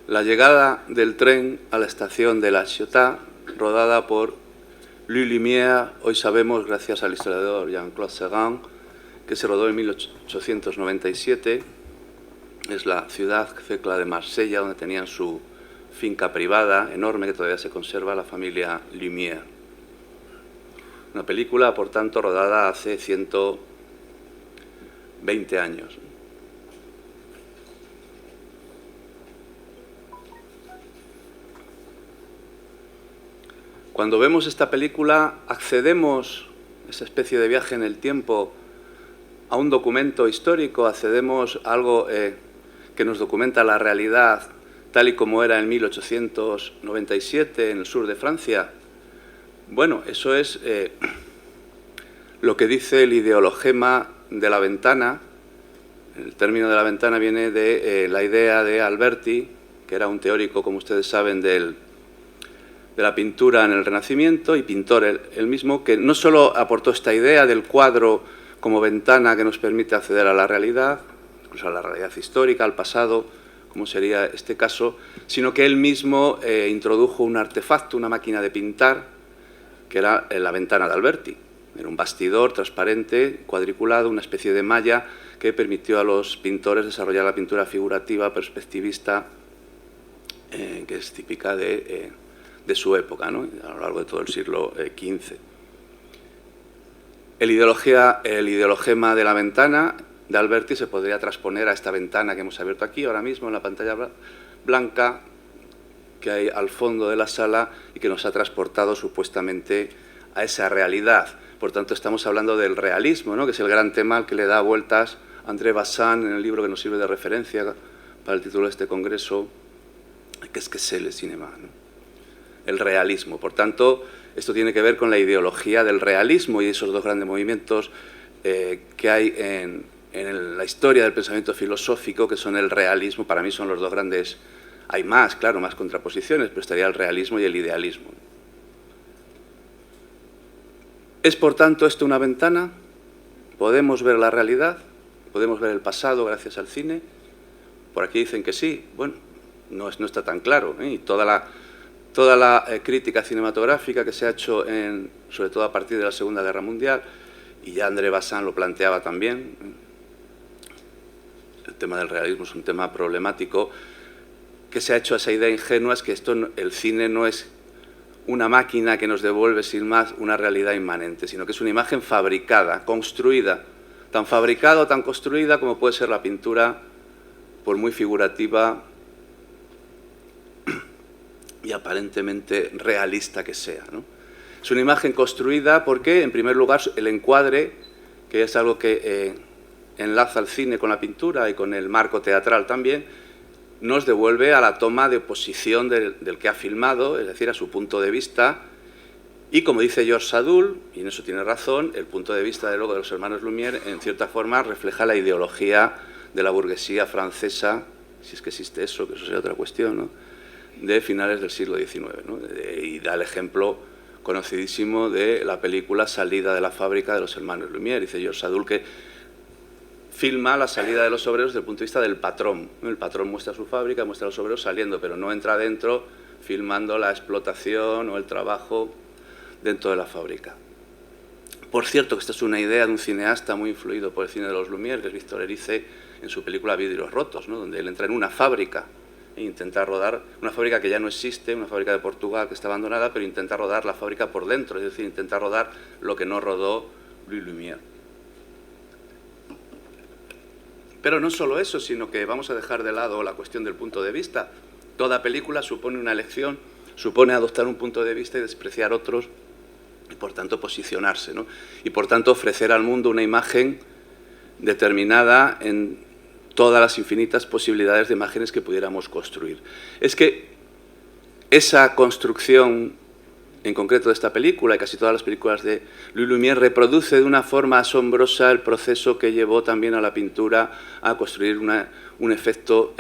La llegada del tren a la estación de La Ciotat, rodada por Louis Lumière, hoy sabemos, gracias al historiador Jean-Claude Séguin, que se rodó en 1897. Es la ciudad cerca de Marsella, donde tenían su finca privada enorme, que todavía se conserva, la familia Lumière. Una película, por tanto, rodada hace 120 años. Cuando vemos esta película, accedemos, esa especie de viaje en el tiempo, a un documento histórico, accedemos a algo que nos documenta la realidad tal y como era en 1897 en el sur de Francia. Bueno, eso es lo que dice el ideologema de la ventana. El término de la ventana viene de la idea de Alberti, que era un teórico, como ustedes saben, de la pintura en el Renacimiento, y pintor él mismo, que no solo aportó esta idea del cuadro como ventana que nos permite acceder a la realidad, incluso a la realidad histórica, al pasado, como sería este caso, sino que él mismo introdujo un artefacto, una máquina de pintar, que era la ventana de Alberti. Era un bastidor transparente, cuadriculado, una especie de malla que permitió a los pintores desarrollar la pintura figurativa, perspectivista, que es típica de su época, ¿no? A lo largo de todo el siglo XV. El ideologema de la ventana de Alberti se podría transponer a esta ventana que hemos abierto aquí ahora mismo en la pantalla blanca que hay al fondo de la sala y que nos ha transportado supuestamente a esa realidad. Por tanto, estamos hablando del realismo, ¿no?, que es el gran tema al que le da vueltas André Bazin en el libro que nos sirve de referencia para el título de este congreso, que es el cinema, ¿no? El realismo. Por tanto, esto tiene que ver con la ideología del realismo y esos dos grandes movimientos que hay en la historia del pensamiento filosófico, que son el realismo. Para mí son los dos grandes. Hay más, claro, más contraposiciones, pero estaría el realismo y el idealismo. ¿Es, por tanto, esto una ventana? ¿Podemos ver la realidad? ¿Podemos ver el pasado gracias al cine? Por aquí dicen que sí. Bueno, no está tan claro, ¿eh? Y toda la crítica cinematográfica que se ha hecho, sobre todo a partir de la Segunda Guerra Mundial, y ya André Bazin lo planteaba también, el tema del realismo es un tema problemático, que se ha hecho esa idea ingenua, es que el cine no es una máquina que nos devuelve sin más una realidad inmanente, sino que es una imagen fabricada, construida, tan fabricada o tan construida como puede ser la pintura, por muy figurativa y aparentemente realista que sea, ¿no? Es una imagen construida porque, en primer lugar, el encuadre, que es algo que enlaza el cine con la pintura y con el marco teatral también, nos devuelve a la toma de posición del que ha filmado, es decir, a su punto de vista. Y como dice Georges Sadoul, y en eso tiene razón, el punto de vista de los hermanos Lumière, en cierta forma, refleja la ideología de la burguesía francesa, si es que existe eso, que eso sería otra cuestión, ¿no?, de finales del siglo XIX, ¿no? Y da el ejemplo conocidísimo de la película Salida de la fábrica de los hermanos Lumière. Dice Georges Sadoul que filma la salida de los obreros desde el punto de vista del patrón. El patrón muestra su fábrica, muestra a los obreros saliendo, pero no entra dentro filmando la explotación o el trabajo dentro de la fábrica. Por cierto, que esta es una idea de un cineasta muy influido por el cine de los Lumière, que es Victor Erice, en su película Vidrios rotos, ¿no?, donde él entra en una fábrica e intenta rodar, una fábrica que ya no existe, una fábrica de Portugal que está abandonada, pero intenta rodar la fábrica por dentro, es decir, intenta rodar lo que no rodó Louis Lumière. Pero no solo eso, sino que vamos a dejar de lado la cuestión del punto de vista. Toda película supone una elección, supone adoptar un punto de vista y despreciar otros, y por tanto posicionarse, ¿no? Y por tanto ofrecer al mundo una imagen determinada en todas las infinitas posibilidades de imágenes que pudiéramos construir. Es que esa construcción, en concreto de esta película y casi todas las películas de Louis Lumière, reproduce de una forma asombrosa el proceso que llevó también a la pintura a construir un efecto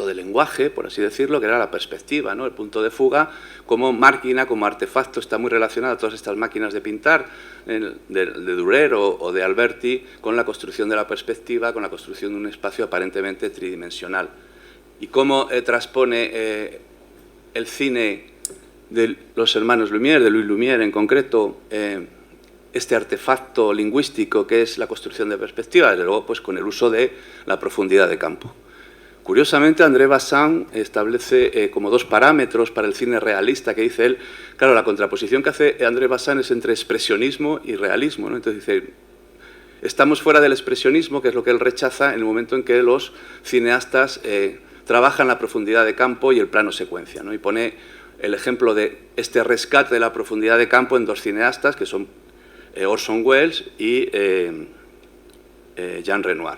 de lenguaje, por así decirlo, que era la perspectiva, ¿no? El punto de fuga como máquina, como artefacto, está muy relacionado a todas estas máquinas de pintar, de Durer o de Alberti, con la construcción de la perspectiva, con la construcción de un espacio aparentemente tridimensional. y cómo transpone el cine de los hermanos Lumière, de Louis Lumière en concreto, este artefacto lingüístico que es la construcción de perspectiva, desde luego pues con el uso de la profundidad de campo. Curiosamente, André Bazin establece como 2 parámetros para el cine realista, que dice él, claro, la contraposición que hace André Bazin es entre expresionismo y realismo, ¿no? Entonces dice, estamos fuera del expresionismo, que es lo que él rechaza en el momento en que los cineastas trabajan la profundidad de campo y el plano secuencia, ¿no? Y pone el ejemplo de este rescate de la profundidad de campo en 2 cineastas, que son Orson Welles y Jean Renoir.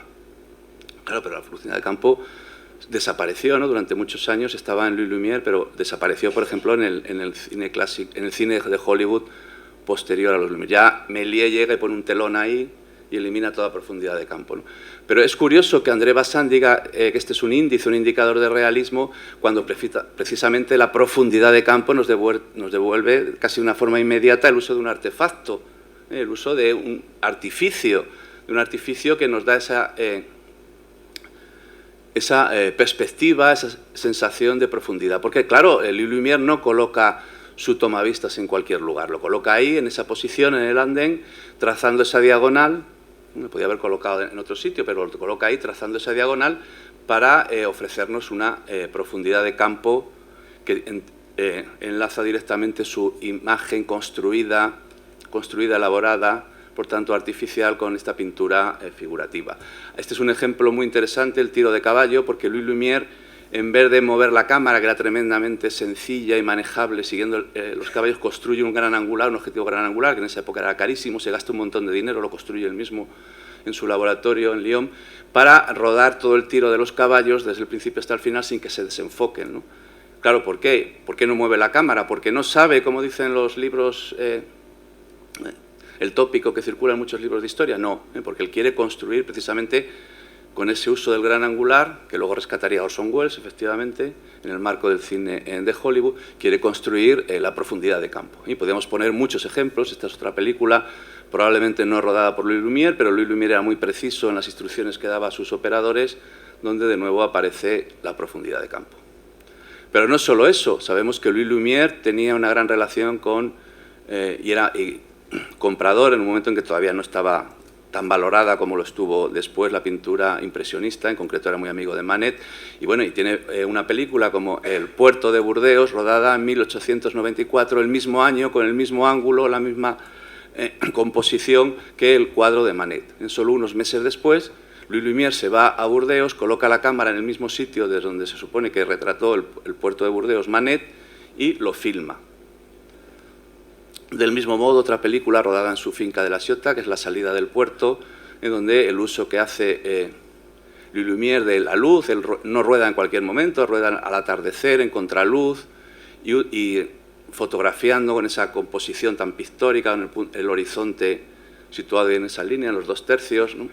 Claro, pero la profundidad de campo desapareció, ¿no? Durante muchos años estaba en Louis Lumière, pero desapareció, por ejemplo, en el cine clásico, en el cine de Hollywood posterior a los Lumière. Ya Méliès llega y pone un telón ahí y elimina toda profundidad de campo, ¿no? Pero es curioso que André Bazin diga que este es un índice, un indicador de realismo, cuando precisamente la profundidad de campo nos devuelve casi de una forma inmediata el uso de un artefacto, el uso de un artificio que nos da esa perspectiva, esa sensación de profundidad. Porque, claro, Louis Lumière no coloca su tomavistas en cualquier lugar, lo coloca ahí, en esa posición, en el andén, trazando esa diagonal, lo podía haber colocado en otro sitio, pero lo coloca ahí, trazando esa diagonal, para ofrecernos una profundidad de campo que enlaza directamente su imagen construida, elaborada, por tanto artificial, con esta pintura figurativa. Este es un ejemplo muy interesante, el tiro de caballo, porque Louis Lumière, en vez de mover la cámara, que era tremendamente sencilla y manejable, siguiendo los caballos, construye un gran angular, un objetivo gran angular, que en esa época era carísimo, se gasta un montón de dinero, lo construye él mismo en su laboratorio en Lyon, para rodar todo el tiro de los caballos desde el principio hasta el final sin que se desenfoquen, ¿no? Claro, ¿por qué? ¿Por qué no mueve la cámara? Porque no sabe, como dicen los libros, el tópico que circula en muchos libros de historia. No, porque él quiere construir precisamente con ese uso del gran angular, que luego rescataría Orson Welles, efectivamente, en el marco del cine de Hollywood, quiere construir la profundidad de campo. Y podemos poner muchos ejemplos. Esta es otra película, probablemente no rodada por Louis Lumière, pero Louis Lumière era muy preciso en las instrucciones que daba a sus operadores, donde de nuevo aparece la profundidad de campo. Pero no solo eso, sabemos que Louis Lumière tenía una gran relación con, comprador en un momento en que todavía no estaba tan valorada como lo estuvo después la pintura impresionista, en concreto era muy amigo de Manet, y bueno, y tiene una película como El puerto de Burdeos, rodada en 1894, el mismo año, con el mismo ángulo, la misma composición que el cuadro de Manet. En solo unos meses después, Louis Lumière se va a Burdeos, coloca la cámara en el mismo sitio desde donde se supone que retrató el puerto de Burdeos Manet y lo filma. Del mismo modo, otra película rodada en su finca de La Ciotat, que es La salida del puerto, en donde el uso que hace Louis Lumière de la luz, él no rueda en cualquier momento, rueda al atardecer, en contraluz, y fotografiando con esa composición tan pictórica, con el horizonte situado en esa línea, en los 2 tercios, ¿no?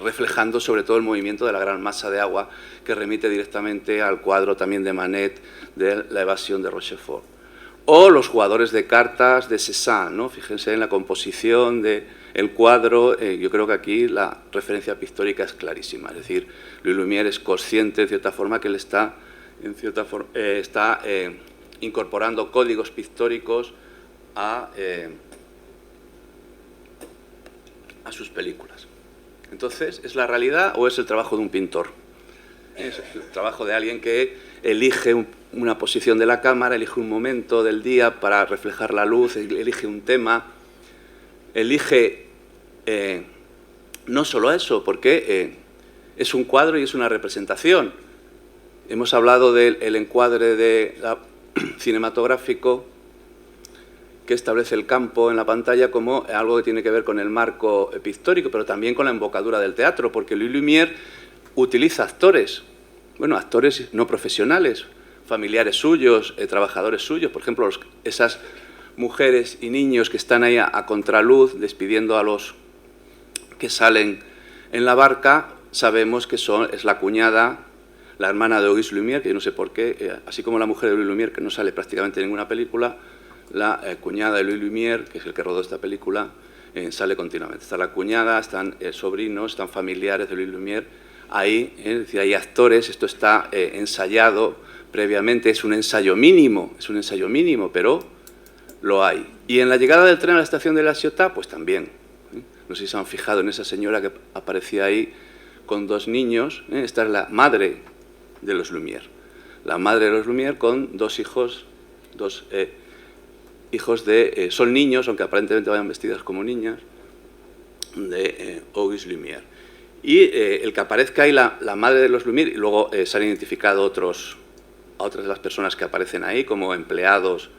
Reflejando sobre todo el movimiento de la gran masa de agua que remite directamente al cuadro también de Manet de La evasión de Rochefort. O los jugadores de cartas de Cézanne, ¿no? Fíjense en la composición del cuadro, yo creo que aquí la referencia pictórica es clarísima, es decir, Louis Lumière es consciente de cierta forma que él está incorporando códigos pictóricos a sus películas. Entonces, ¿es la realidad o es el trabajo de un pintor? Es el trabajo de alguien que elige una posición de la cámara, elige un momento del día para reflejar la luz, elige un tema, elige no solo eso, porque es un cuadro y es una representación. Hemos hablado del encuadre cinematográfico que establece el campo en la pantalla como algo que tiene que ver con el marco pictórico, pero también con la embocadura del teatro, porque Louis Lumière utiliza actores, bueno, actores no profesionales, familiares suyos, trabajadores suyos, por ejemplo, esas mujeres y niños que están ahí a contraluz despidiendo a los que salen en la barca, sabemos que es la cuñada, la hermana de Auguste Lumière, que yo no sé por qué, así como la mujer de Louis Lumière, que no sale prácticamente en ninguna película, la cuñada de Louis Lumière, que es el que rodó esta película, sale continuamente. Está la cuñada, están sobrinos, están familiares de Louis Lumière ahí, es decir, hay actores, esto está ensayado previamente, es un ensayo mínimo, pero lo hay. Y en la llegada del tren a la estación de La Ciotat, pues también. No sé si se han fijado en esa señora que aparecía ahí con dos niños. Esta es la madre de los Lumière. La madre de los Lumière con dos hijos, son niños, aunque aparentemente vayan vestidas como niñas, de Auguste Lumière. Y el que aparezca ahí la madre de los Lumière, y luego se han identificado a otras de las personas que aparecen ahí como empleados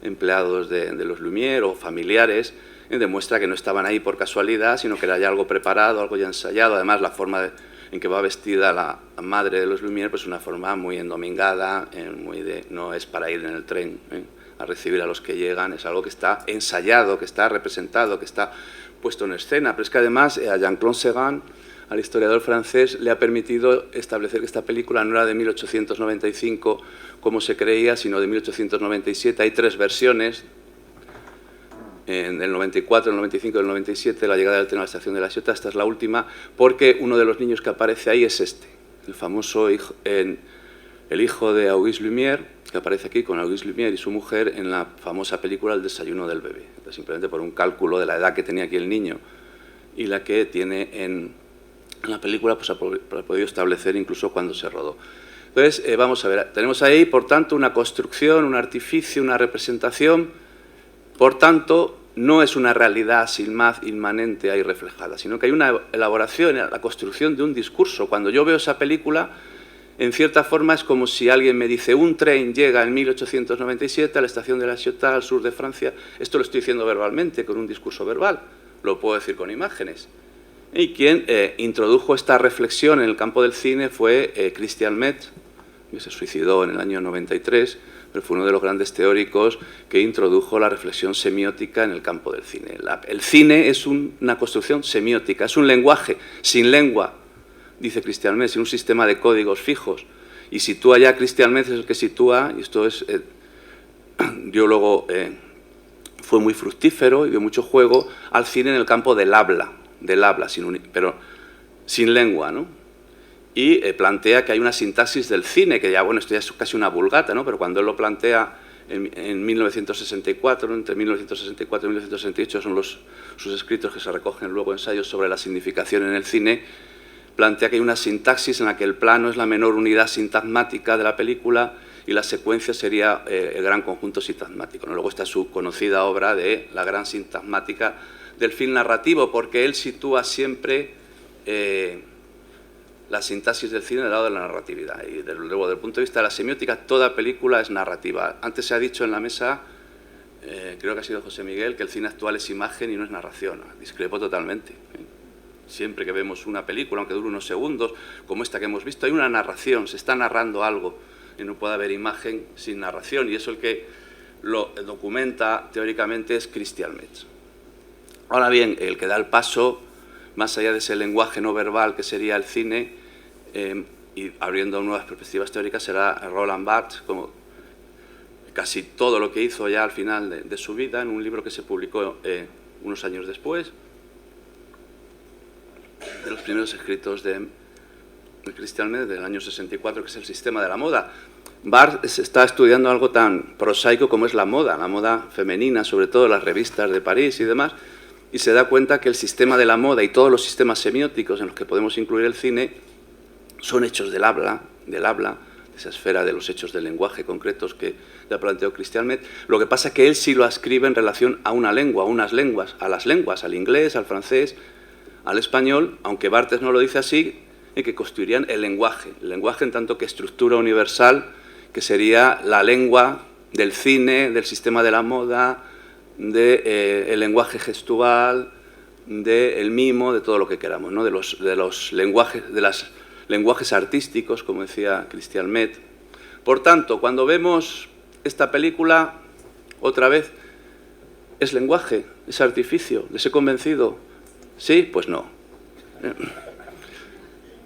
de los Lumière o familiares, demuestra que no estaban ahí por casualidad, sino que era ya algo preparado, algo ya ensayado. Además, la forma en que va vestida la madre de los Lumière, pues una forma muy endomingada, no es para ir en el tren a recibir a los que llegan, es algo que está ensayado, que está representado, que está puesto en escena. Pero es que además a Jean-Claude Segan, al historiador francés, le ha permitido establecer que esta película no era de 1895 como se creía, sino de 1897. Hay tres versiones, en el 94, el 95 y el 97, la llegada del tren a la estación de La Ciotat. Esta es la última, porque uno de los niños que aparece ahí es el famoso hijo, el hijo de Auguste Lumière, que aparece aquí con Auguste Lumière y su mujer en la famosa película El desayuno del bebé. Entonces, simplemente por un cálculo de la edad que tenía aquí el niño y la que tiene en la película, pues ha podido establecer incluso cuando se rodó. Entonces, vamos a ver, tenemos ahí, por tanto, una construcción, un artificio, una representación. Por tanto, no es una realidad inmanente ahí reflejada, sino que hay una elaboración, la construcción de un discurso. Cuando yo veo esa película, en cierta forma es como si alguien me dice un tren llega en 1897 a la estación de La Ciotat, al sur de Francia. Esto lo estoy diciendo verbalmente, con un discurso verbal, lo puedo decir con imágenes. Y quien introdujo esta reflexión en el campo del cine fue Christian Metz, que se suicidó en el año 93, pero fue uno de los grandes teóricos que introdujo la reflexión semiótica en el campo del cine. El cine es una construcción semiótica, es un lenguaje sin lengua, dice Christian Metz, un sistema de códigos fijos. Y sitúa ya Christian Metz, es el que sitúa, y esto es biólogo, fue muy fructífero y dio mucho juego al cine en el campo del habla, pero sin lengua, ¿no? Y plantea que hay una sintaxis del cine, que ya, bueno, esto ya es casi una vulgata, ¿no? Pero cuando él lo plantea en 1964, entre 1964 y 1968 son sus escritos que se recogen luego, ensayos sobre la significación en el cine, plantea que hay una sintaxis en la que el plano es la menor unidad sintagmática de la película y la secuencia sería el gran conjunto sintagmático, ¿no? Luego está su conocida obra de la gran sintagmática del film narrativo, porque él sitúa siempre la sintaxis del cine del lado de la narratividad. Y luego, desde el punto de vista de la semiótica, toda película es narrativa. Antes se ha dicho en la mesa, creo que ha sido José Miguel, que el cine actual es imagen y no es narración. Discrepo totalmente. Siempre que vemos una película, aunque dure unos segundos, como esta que hemos visto, hay una narración, se está narrando algo, y no puede haber imagen sin narración. Y eso el que lo documenta teóricamente es Christian Metz. Ahora bien, el que da el paso, más allá de ese lenguaje no verbal que sería el cine, y abriendo nuevas perspectivas teóricas, será Roland Barthes, como casi todo lo que hizo ya al final de su vida, en un libro que se publicó unos años después, de los primeros escritos de Christian Metz, del año 64, que es El sistema de la moda. Barthes está estudiando algo tan prosaico como es la moda femenina, sobre todo las revistas de París y demás, y se da cuenta que el sistema de la moda y todos los sistemas semióticos en los que podemos incluir el cine son hechos del habla, de esa esfera de los hechos del lenguaje concretos que ya planteó Christian Metz. Lo que pasa es que él sí lo ascribe en relación a una lengua, a unas lenguas, a las lenguas, al inglés, al francés, al español, aunque Barthes no lo dice así, que constituirían el lenguaje en tanto que estructura universal, que sería la lengua del cine, del sistema de la moda, del lenguaje gestual, del mimo, de todo lo que queramos, ¿no? de los lenguajes, de los lenguajes artísticos, como decía Christian Metz. Por tanto, cuando vemos esta película, otra vez, ¿es lenguaje? ¿Es artificio? ¿Les he convencido? ¿Sí? Pues no.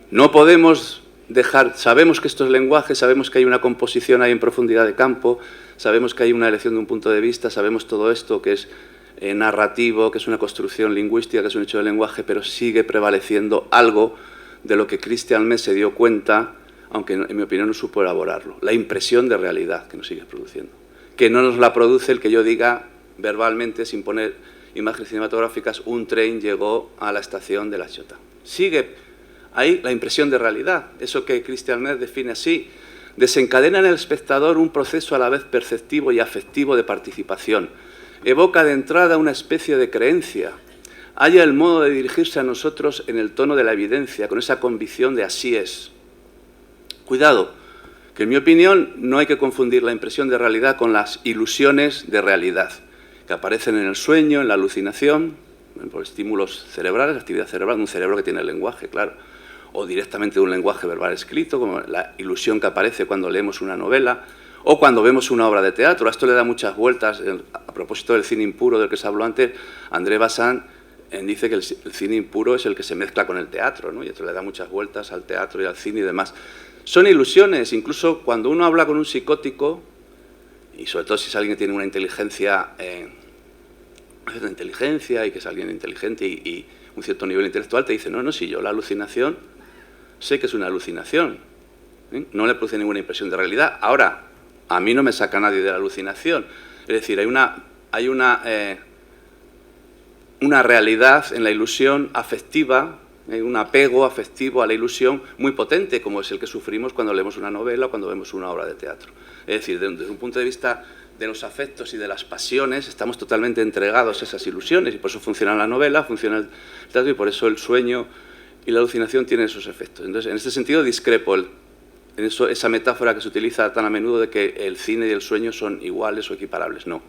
No podemos dejar, sabemos que esto es lenguaje, sabemos que hay una composición ahí en profundidad de campo, sabemos que hay una elección de un punto de vista, sabemos todo esto que es narrativo, que es una construcción lingüística, que es un hecho del lenguaje, pero sigue prevaleciendo algo de lo que Christian Metz se dio cuenta, aunque en mi opinión no supo elaborarlo, la impresión de realidad que nos sigue produciendo. Que no nos la produce el que yo diga verbalmente, sin poner imágenes cinematográficas, un tren llegó a la estación de La Chota. Sigue ahí la impresión de realidad, eso que Christian Metz define así, desencadena en el espectador un proceso a la vez perceptivo y afectivo de participación, evoca de entrada una especie de creencia, halla el modo de dirigirse a nosotros en el tono de la evidencia, con esa convicción de así es. Cuidado, que en mi opinión no hay que confundir la impresión de realidad con las ilusiones de realidad, que aparecen en el sueño, en la alucinación, por estímulos cerebrales, la actividad cerebral de un cerebro que tiene el lenguaje, claro, o directamente de un lenguaje verbal escrito, como la ilusión que aparece cuando leemos una novela, o cuando vemos una obra de teatro. A esto le da muchas vueltas. A propósito del cine impuro del que se habló antes, André Bazin dice que el cine impuro es el que se mezcla con el teatro, ¿no? Y esto le da muchas vueltas al teatro y al cine y demás. Son ilusiones, incluso cuando uno habla con un psicótico, y sobre todo si es alguien que tiene una inteligencia y que es alguien inteligente y un cierto nivel intelectual, te dice, no, si yo la alucinación sé que es una alucinación, ¿eh? No le produce ninguna impresión de realidad. Ahora, a mí no me saca nadie de la alucinación. Es decir, hay una realidad en la ilusión afectiva, hay un apego afectivo a la ilusión muy potente, como es el que sufrimos cuando leemos una novela o cuando vemos una obra de teatro. Es decir, desde un punto de vista de los afectos y de las pasiones, estamos totalmente entregados a esas ilusiones, y por eso funciona la novela, funciona el teatro, y por eso el sueño y la alucinación tienen esos efectos. Entonces, en este sentido, discrepo en esa metáfora que se utiliza tan a menudo de que el cine y el sueño son iguales o equiparables. No.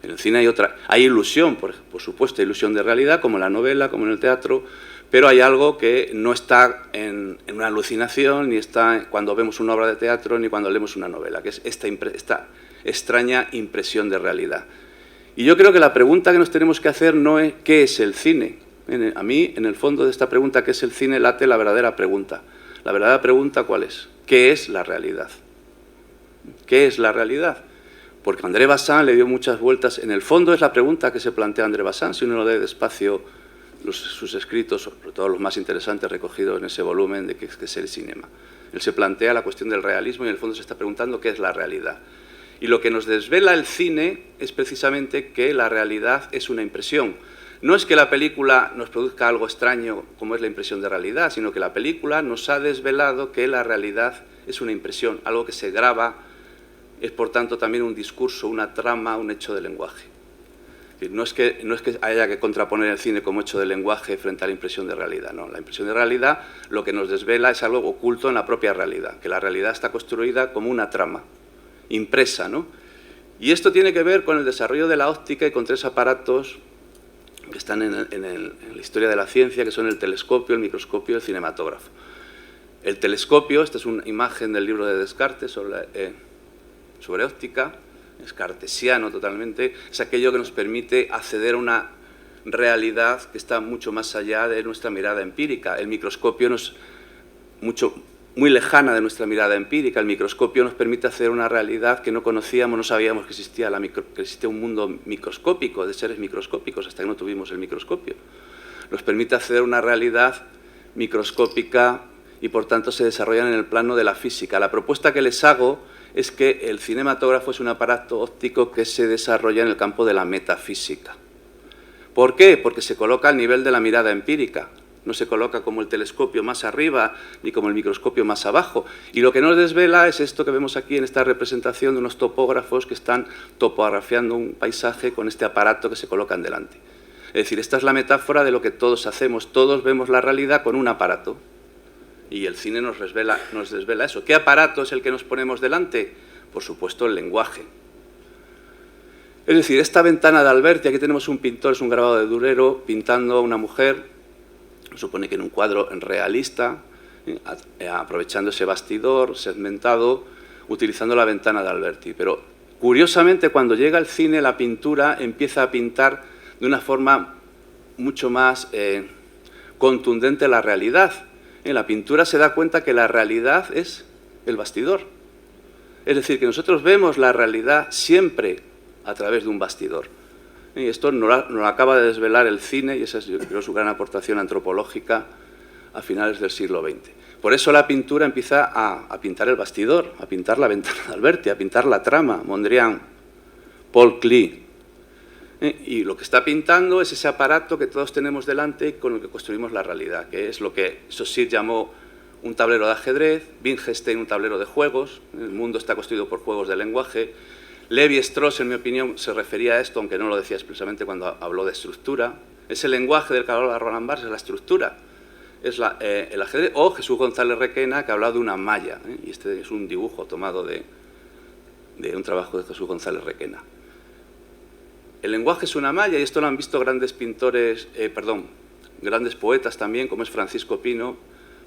En el cine hay ilusión, por supuesto, hay ilusión de realidad, como en la novela, como en el teatro, pero hay algo que no está en una alucinación, ni está cuando vemos una obra de teatro, ni cuando leemos una novela, que es esta extraña impresión de realidad. Y yo creo que la pregunta que nos tenemos que hacer no es ¿qué es el cine? A mí, en el fondo de esta pregunta, ¿qué es el cine?, late la verdadera pregunta. La verdadera pregunta, ¿cuál es? ¿Qué es la realidad? ¿Qué es la realidad? Porque André Bazin le dio muchas vueltas. En el fondo es la pregunta que se plantea André Bazin, si uno lo lee despacio, sus escritos, sobre todo los más interesantes recogidos en ese volumen de qué es el cinema. Él se plantea la cuestión del realismo y en el fondo se está preguntando qué es la realidad. Y lo que nos desvela el cine es precisamente que la realidad es una impresión. No es que la película nos produzca algo extraño como es la impresión de realidad, sino que la película nos ha desvelado que la realidad es una impresión, algo que se graba, es por tanto también un discurso, una trama, un hecho de lenguaje. Es decir, no es que haya que contraponer el cine como hecho de lenguaje frente a la impresión de realidad, no. La impresión de realidad lo que nos desvela es algo oculto en la propia realidad, que la realidad está construida como una trama, impresa, ¿no? Y esto tiene que ver con el desarrollo de la óptica y con tres aparatos que están en la historia de la ciencia, que son el telescopio, el microscopio y el cinematógrafo. El telescopio, esta es una imagen del libro de Descartes sobre óptica, es cartesiano totalmente, es aquello que nos permite acceder a una realidad que está mucho más allá de nuestra mirada empírica. El microscopio nos muy lejana de nuestra mirada empírica. El microscopio nos permite hacer una realidad que no conocíamos, no sabíamos que existía un mundo microscópico, de seres microscópicos, hasta que no tuvimos el microscopio. Nos permite hacer una realidad microscópica y, por tanto, se desarrollan en el plano de la física. La propuesta que les hago es que el cinematógrafo es un aparato óptico que se desarrolla en el campo de la metafísica. ¿Por qué? Porque se coloca al nivel de la mirada empírica. No se coloca como el telescopio más arriba ni como el microscopio más abajo. Y lo que nos desvela es esto que vemos aquí en esta representación de unos topógrafos que están topografiando un paisaje con este aparato que se colocan delante. Es decir, esta es la metáfora de lo que todos hacemos. Todos vemos la realidad con un aparato. Y el cine nos desvela eso. ¿Qué aparato es el que nos ponemos delante? Por supuesto, el lenguaje. Es decir, esta ventana de Alberti, aquí tenemos un pintor, es un grabado de Durero, pintando a una mujer, supone que en un cuadro realista, aprovechando ese bastidor segmentado, utilizando la ventana de Alberti. Pero, curiosamente, cuando llega al cine, la pintura empieza a pintar de una forma mucho más contundente la realidad. En la pintura se da cuenta que la realidad es el bastidor. Es decir, que nosotros vemos la realidad siempre a través de un bastidor. Y esto nos lo acaba de desvelar el cine, y esa es, yo creo, su gran aportación antropológica a finales del siglo XX. Por eso la pintura empieza a pintar el bastidor, a pintar la ventana de Alberti, a pintar la trama, Mondrian, Paul Klee. Y lo que está pintando es ese aparato que todos tenemos delante y con el que construimos la realidad, que es lo que Saussure llamó un tablero de ajedrez, Wittgenstein un tablero de juegos, el mundo está construido por juegos de lenguaje. Lévi-Strauss, en mi opinión, se refería a esto, aunque no lo decía expresamente cuando habló de estructura. Ese lenguaje del que hablaba Roland Barthes es la estructura, es el ajedrez. O Jesús González Requena, que ha hablado de una malla, y este es un dibujo tomado de un trabajo de Jesús González Requena. El lenguaje es una malla, y esto lo han visto grandes pintores, grandes poetas también, como es Francisco Pino,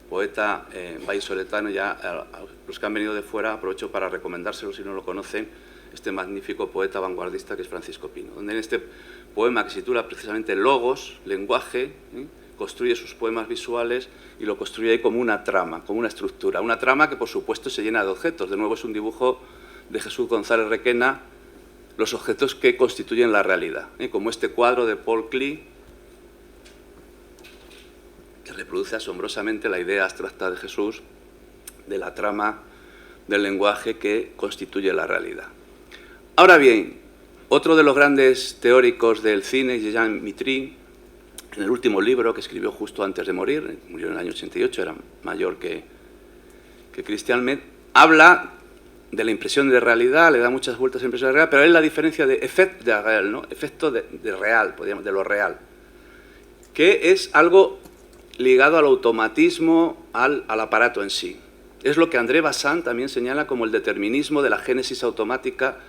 poeta vallisoletano. Ya a los que han venido de fuera aprovecho para recomendárselo si no lo conocen, este magnífico poeta vanguardista que es Francisco Pino, donde en este poema que se titula precisamente Logos, lenguaje, construye sus poemas visuales y lo construye ahí como una trama, como una estructura. Una trama que, por supuesto, se llena de objetos. De nuevo, es un dibujo de Jesús González Requena, los objetos que constituyen la realidad, como este cuadro de Paul Klee, que reproduce asombrosamente la idea abstracta de Jesús, de la trama del lenguaje que constituye la realidad. Ahora bien, otro de los grandes teóricos del cine, Jean Mitry, en el último libro que escribió justo antes de morir, murió en el año 88, era mayor que Christian Med, habla de la impresión de realidad, le da muchas vueltas a la impresión de realidad, pero él la diferencia de effet de real, ¿no? Efecto de real, podríamos, de lo real, que es algo ligado al automatismo, al aparato en sí. Es lo que André Bazin también señala como el determinismo de la génesis automática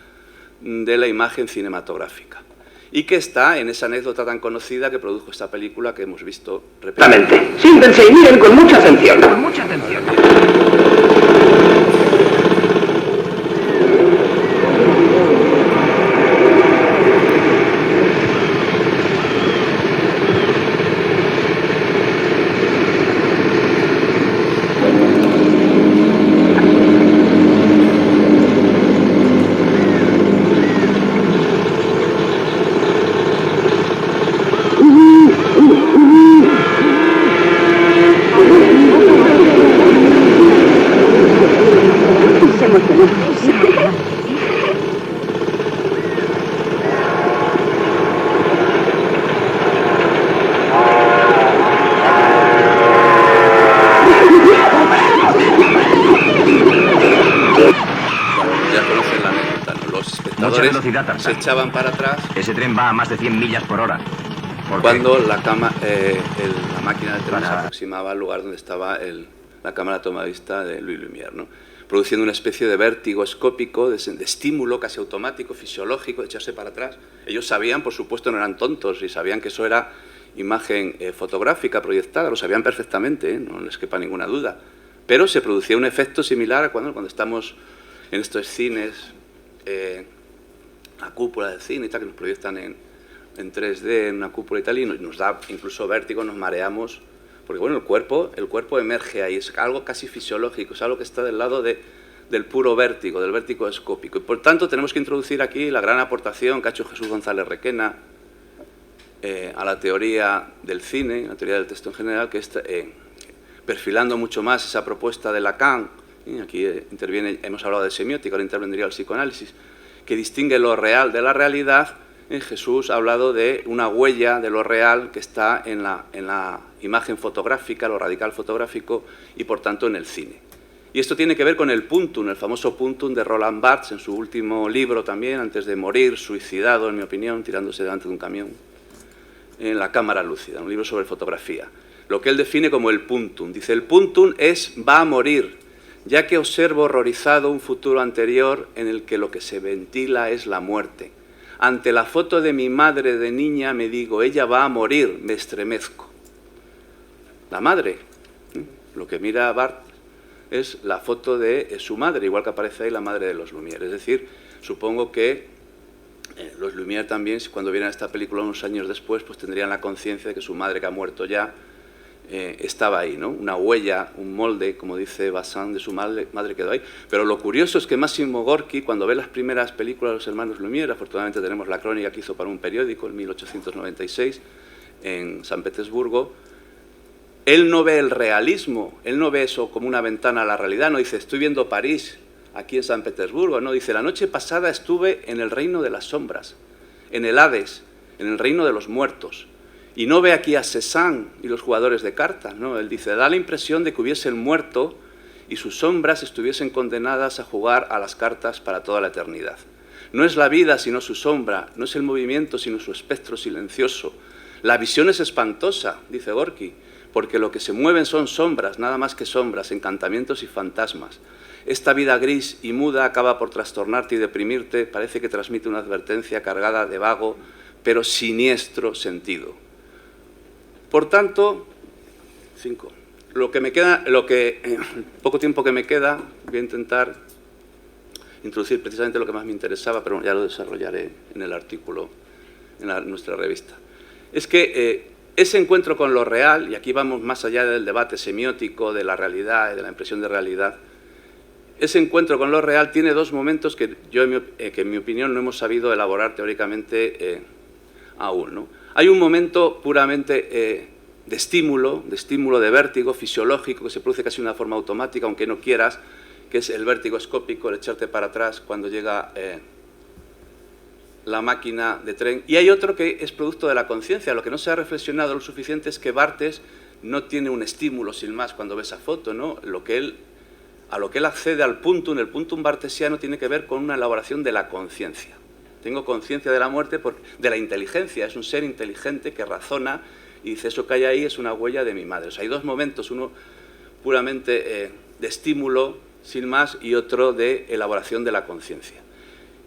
de la imagen cinematográfica, y que está en esa anécdota tan conocida que produjo esta película que hemos visto repetidamente. Siéntense y miren con mucha atención. Con mucha atención. Se echaban para atrás. Ese tren va a más de 100 millas por hora. Cuando la máquina de tren se aproximaba al lugar donde estaba la cámara tomadista de Louis Lumière, ¿no? Produciendo una especie de vértigo escópico, de estímulo casi automático, fisiológico, de echarse para atrás. Ellos sabían, por supuesto, no eran tontos, y sabían que eso era imagen fotográfica proyectada, lo sabían perfectamente, no les quepa ninguna duda. Pero se producía un efecto similar a cuando estamos en estos cines, la cúpula del cine y tal, que nos proyectan en 3D, en una cúpula y tal, y nos da incluso vértigo, nos mareamos, porque bueno, el cuerpo emerge ahí, es algo casi fisiológico, es algo que está del lado del puro vértigo, del vértigo escópico. Y por tanto tenemos que introducir aquí la gran aportación que ha hecho Jesús González Requena a la teoría del cine, a la teoría del texto en general, que está perfilando mucho más esa propuesta de Lacan. Aquí interviene, hemos hablado de semiótica, ahora intervendría el psicoanálisis, que distingue lo real de la realidad. Jesús ha hablado de una huella de lo real que está en la imagen fotográfica, lo radical fotográfico, y por tanto en el cine. Y esto tiene que ver con el puntum, el famoso puntum de Roland Barthes, en su último libro también, antes de morir, suicidado, en mi opinión, tirándose delante de un camión, en La cámara lúcida, un libro sobre fotografía. Lo que él define como el puntum. Dice, el puntum va a morir, ya que observo horrorizado un futuro anterior en el que lo que se ventila es la muerte. Ante la foto de mi madre de niña me digo, ella va a morir, me estremezco. La madre, lo que mira Barthes es la foto de su madre, igual que aparece ahí la madre de los Lumière. Es decir, supongo que los Lumière también, cuando vieran esta película unos años después, pues tendrían la conciencia de que su madre, que ha muerto ya, estaba ahí, ¿no? Una huella, un molde, como dice Bazin, de su madre quedó ahí. Pero lo curioso es que Máximo Gorki, cuando ve las primeras películas de los hermanos Lumière, afortunadamente tenemos la crónica que hizo para un periódico en 1896 en San Petersburgo, él no ve el realismo, él no ve eso como una ventana a la realidad, no dice, estoy viendo París, aquí en San Petersburgo, no, dice, la noche pasada estuve en el reino de las sombras, en el Hades, en el reino de los muertos, y no ve aquí a Cézanne y los jugadores de cartas, no, él dice, da la impresión de que hubiesen muerto y sus sombras estuviesen condenadas a jugar a las cartas para toda la eternidad. No es la vida sino su sombra, no es el movimiento sino su espectro silencioso. La visión es espantosa, dice Gorky, porque lo que se mueven son sombras, nada más que sombras, encantamientos y fantasmas. Esta vida gris y muda acaba por trastornarte y deprimirte, parece que transmite una advertencia cargada de vago, pero siniestro sentido. Por tanto, 5. Poco tiempo que me queda, voy a intentar introducir precisamente lo que más me interesaba, pero ya lo desarrollaré en el artículo, en nuestra revista. Es que ese encuentro con lo real, y aquí vamos más allá del debate semiótico de la realidad y de la impresión de realidad, ese encuentro con lo real tiene dos momentos que en mi opinión no hemos sabido elaborar teóricamente aún, ¿no? Hay un momento puramente de estímulo, de vértigo fisiológico que se produce casi de una forma automática, aunque no quieras, que es el vértigo escópico, el echarte para atrás cuando llega la máquina de tren. Y hay otro que es producto de la conciencia. Lo que no se ha reflexionado lo suficiente es que Barthes no tiene un estímulo sin más cuando ve esa foto, ¿no? A lo que él accede al puntum, el puntum bartesiano tiene que ver con una elaboración de la conciencia. Tengo conciencia de la muerte, de la inteligencia, es un ser inteligente que razona y dice, eso que hay ahí es una huella de mi madre. O sea, hay dos momentos, uno puramente de estímulo sin más y otro de elaboración de la conciencia.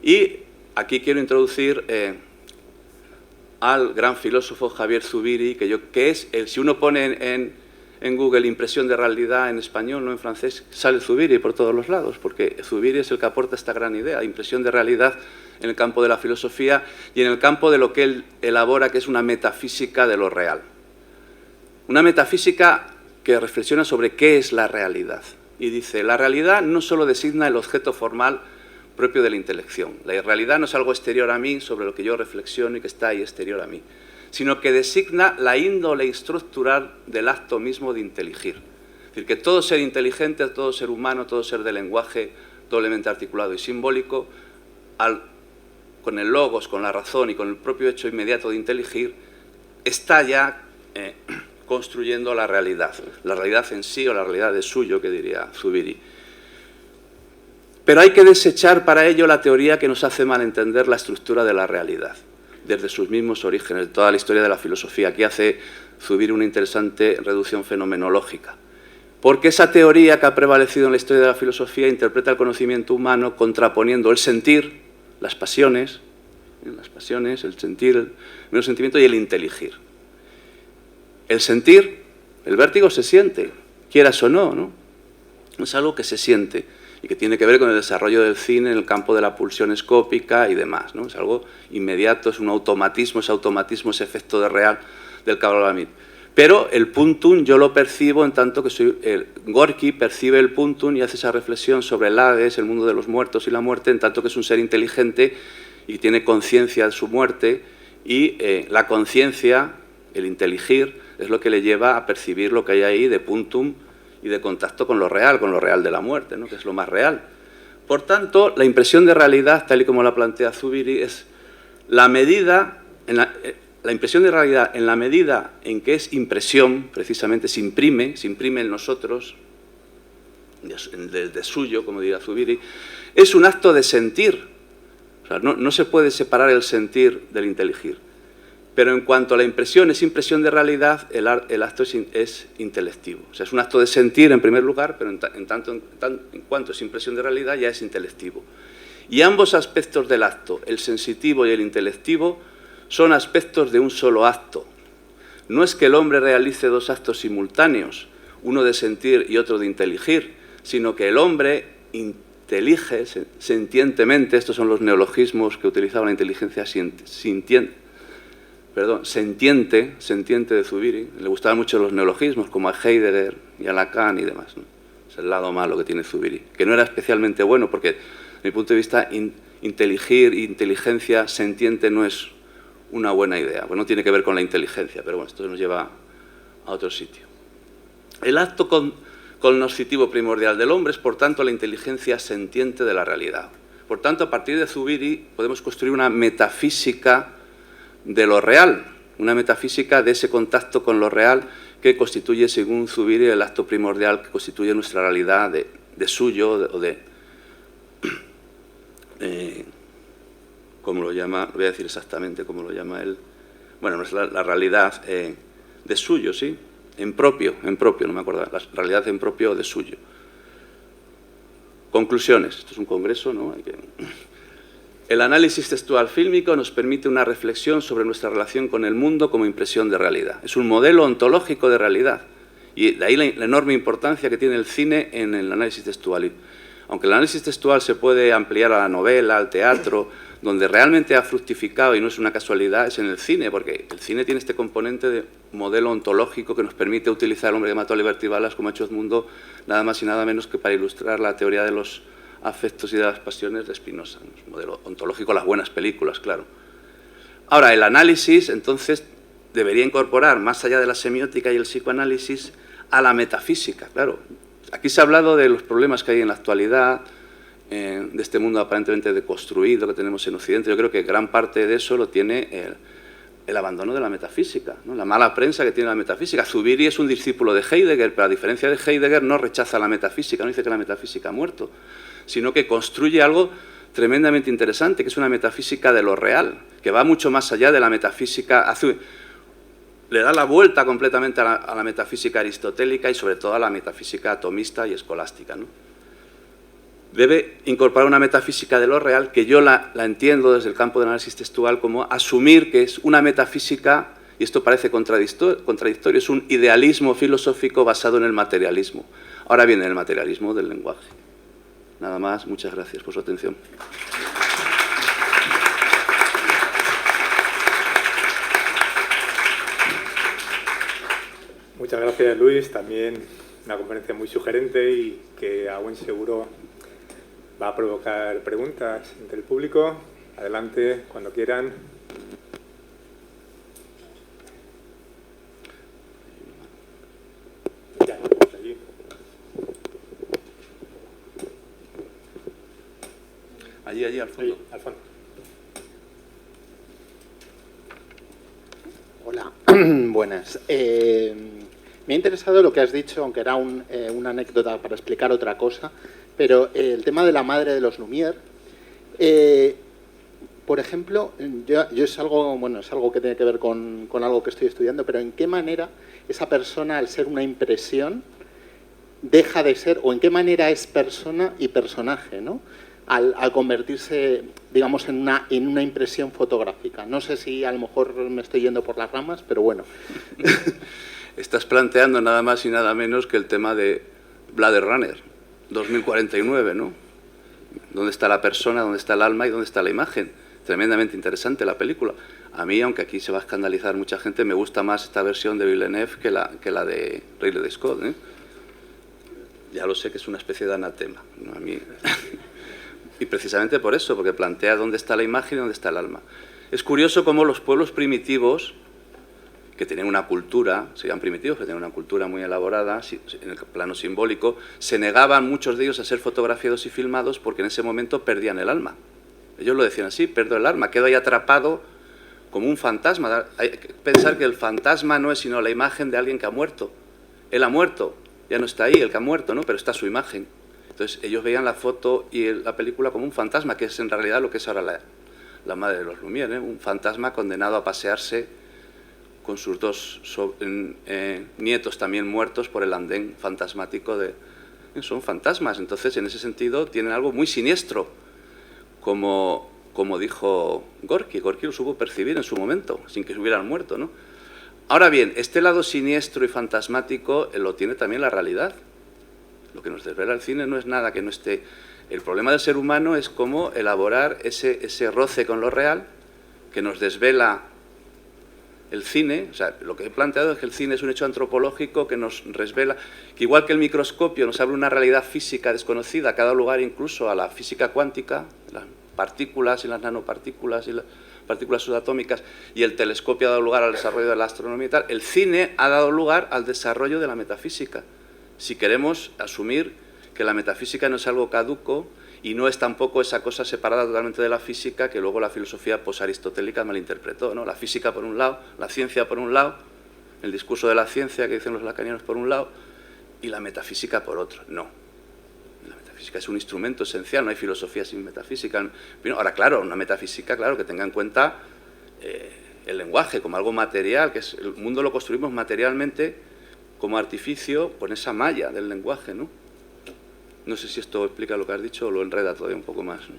Y aquí quiero introducir al gran filósofo Javier Zubiri, que es, si uno pone en Google impresión de realidad en español, no en francés, sale Zubiri por todos los lados, porque Zubiri es el que aporta esta gran idea, impresión de realidad en el campo de la filosofía y en el campo de lo que él elabora, que es una metafísica de lo real. Una metafísica que reflexiona sobre qué es la realidad. Y dice, la realidad no solo designa el objeto formal propio de la intelección. La realidad no es algo exterior a mí, sobre lo que yo reflexiono y que está ahí exterior a mí, sino que designa la índole estructural del acto mismo de inteligir. Es decir, que todo ser inteligente, todo ser humano, todo ser de lenguaje doblemente articulado y simbólico, con el logos, con la razón y con el propio hecho inmediato de inteligir, está ya construyendo la realidad en sí o la realidad de suyo, que diría Zubiri. Pero hay que desechar para ello la teoría que nos hace malentender la estructura de la realidad, desde sus mismos orígenes, de toda la historia de la filosofía. Aquí hace Zubiri una interesante reducción fenomenológica, porque esa teoría que ha prevalecido en la historia de la filosofía interpreta el conocimiento humano contraponiendo el sentir, las pasiones, el sentir, el menos sentimiento y el inteligir. El sentir, el vértigo se siente, quieras o no, ¿no? Es algo que se siente y que tiene que ver con el desarrollo del cine en el campo de la pulsión escópica y demás, ¿no? Es algo inmediato, es un automatismo, ese efecto de real del que hablaba Amit. Pero el puntum yo lo percibo en tanto que Gorky percibe el puntum y hace esa reflexión sobre el Hades, el mundo de los muertos y la muerte, en tanto que es un ser inteligente y tiene conciencia de su muerte, y la conciencia, el inteligir, es lo que le lleva a percibir lo que hay ahí de puntum y de contacto con lo real de la muerte, ¿no? Que es lo más real. Por tanto, la impresión de realidad, tal y como la plantea Zubiri, es la medida, la impresión de realidad en la medida en que es impresión, precisamente se imprime en nosotros, de suyo, como diría Zubiri, es un acto de sentir. O sea, no se puede separar el sentir del inteligir. Pero en cuanto a la impresión es impresión de realidad, el acto es intelectivo. O sea, es un acto de sentir en primer lugar, pero en cuanto es impresión de realidad ya es intelectivo. Y ambos aspectos del acto, el sensitivo y el intelectivo, son aspectos de un solo acto. No es que el hombre realice dos actos simultáneos, uno de sentir y otro de inteligir, sino que el hombre intelige sentientemente, estos son los neologismos que utilizaba la inteligencia sentiente de Zubiri. Le gustaban mucho los neologismos, como a Heidegger y a Lacan y demás, ¿no? Es el lado malo que tiene Zubiri, que no era especialmente bueno, porque, desde mi punto de vista, inteligir, inteligencia sentiente no es una buena idea. Bueno, no tiene que ver con la inteligencia, pero bueno, esto nos lleva a otro sitio. El acto cognoscitivo primordial del hombre es, por tanto, la inteligencia sentiente de la realidad. Por tanto, a partir de Zubiri podemos construir una metafísica de lo real, una metafísica de ese contacto con lo real que constituye, según Zubiri, el acto primordial que constituye nuestra realidad de suyo o de ¿cómo lo llama? Voy a decir exactamente cómo lo llama él. Bueno, es la realidad de suyo, ¿sí? En propio, no me acuerdo, la realidad en propio de suyo. Conclusiones. Esto es un congreso, ¿no? El análisis textual fílmico nos permite una reflexión sobre nuestra relación con el mundo como impresión de realidad. Es un modelo ontológico de realidad. Y de ahí la enorme importancia que tiene el cine en el análisis textual. Aunque el análisis textual se puede ampliar a la novela, al teatro, donde realmente ha fructificado, y no es una casualidad, es en el cine, porque el cine tiene este componente de modelo ontológico que nos permite utilizar al hombre que mató a Liberty Ballas, como ha hecho Edmundo, nada más y nada menos que para ilustrar la teoría de los afectos y de las pasiones de Spinoza. Es un modelo ontológico, las buenas películas, claro. Ahora, el análisis, entonces, debería incorporar, más allá de la semiótica y el psicoanálisis, a la metafísica, claro. Aquí se ha hablado de los problemas que hay en la actualidad, de este mundo aparentemente deconstruido que tenemos en Occidente. Yo creo que gran parte de eso lo tiene el abandono de la metafísica, ¿no? La mala prensa que tiene la metafísica. Zubiri es un discípulo de Heidegger, pero a diferencia de Heidegger no rechaza la metafísica, no dice que la metafísica ha muerto, sino que construye algo tremendamente interesante, que es una metafísica de lo real, que va mucho más allá de la metafísica, le da la vuelta completamente a la metafísica aristotélica y sobre todo a la metafísica atomista y escolástica, ¿no? Debe incorporar una metafísica de lo real que yo la entiendo desde el campo del análisis textual como asumir que es una metafísica, y esto parece contradictorio, es un idealismo filosófico basado en el materialismo. Ahora viene el materialismo del lenguaje. Nada más, muchas gracias por su atención. Muchas gracias, Luis. También una conferencia muy sugerente y que a buen seguro va a provocar preguntas entre el público. Adelante, cuando quieran. Ya, allí. Allí, al fondo. Allí, al fondo. Hola, buenas. Me ha interesado lo que has dicho, aunque era una anécdota para explicar otra cosa, pero el tema de la madre de los Lumière, por ejemplo, yo es algo que tiene que ver con algo que estoy estudiando, pero ¿en qué manera esa persona, al ser una impresión, deja de ser, o en qué manera es persona y personaje, ¿no? Al convertirse, digamos, en una impresión fotográfica? No sé si a lo mejor me estoy yendo por las ramas, pero bueno. Estás planteando nada más y nada menos que el tema de Blade Runner 2049, ¿no? ¿Dónde está la persona, dónde está el alma y dónde está la imagen? Tremendamente interesante la película. A mí, aunque aquí se va a escandalizar mucha gente, me gusta más esta versión de Villeneuve que la de Ridley Scott, ¿eh? Ya lo sé que es una especie de anatema, ¿no? A mí... Y precisamente por eso, porque plantea dónde está la imagen y dónde está el alma. Es curioso cómo los pueblos primitivos, que tenían una cultura, serían primitivos, que tenían una cultura muy elaborada, en el plano simbólico, se negaban muchos de ellos a ser fotografiados y filmados porque en ese momento perdían el alma. Ellos lo decían así: pierdo el alma, quedo ahí atrapado como un fantasma. Hay que pensar que el fantasma no es sino la imagen de alguien que ha muerto. Él ha muerto, ya no está ahí el que ha muerto, ¿no? Pero está su imagen. Entonces ellos veían la foto y la película como un fantasma, que es en realidad lo que es ahora la madre de los Lumière, ¿eh? Un fantasma condenado a pasearse con sus dos nietos también muertos por el andén fantasmático de... Son fantasmas, entonces en ese sentido tienen algo muy siniestro, como dijo Gorky. Gorky lo supo percibir en su momento, sin que se hubieran muerto, ¿no? Ahora bien, este lado siniestro y fantasmático lo tiene también la realidad. Lo que nos desvela el cine no es nada que no esté... El problema del ser humano es cómo elaborar ese roce con lo real que nos desvela el cine. O sea, lo que he planteado es que el cine es un hecho antropológico que nos revela, que igual que el microscopio nos abre una realidad física desconocida, que ha dado lugar incluso a la física cuántica, las partículas y las nanopartículas y las partículas subatómicas, y el telescopio ha dado lugar al desarrollo de la astronomía y tal, el cine ha dado lugar al desarrollo de la metafísica. si queremos asumir que la metafísica no es algo caduco y no es tampoco esa cosa separada totalmente de la física que luego la filosofía posaristotélica malinterpretó, ¿no? La física por un lado, la ciencia por un lado, el discurso de la ciencia que dicen los lacanianos por un lado y la metafísica por otro. No. La metafísica es un instrumento esencial, no hay filosofía sin metafísica. Ahora, claro, una metafísica, claro, que tenga en cuenta el lenguaje como algo material, que es, el mundo lo construimos materialmente como artificio con esa malla del lenguaje, ¿no? No sé si esto explica lo que has dicho o lo enreda todavía un poco más, ¿no?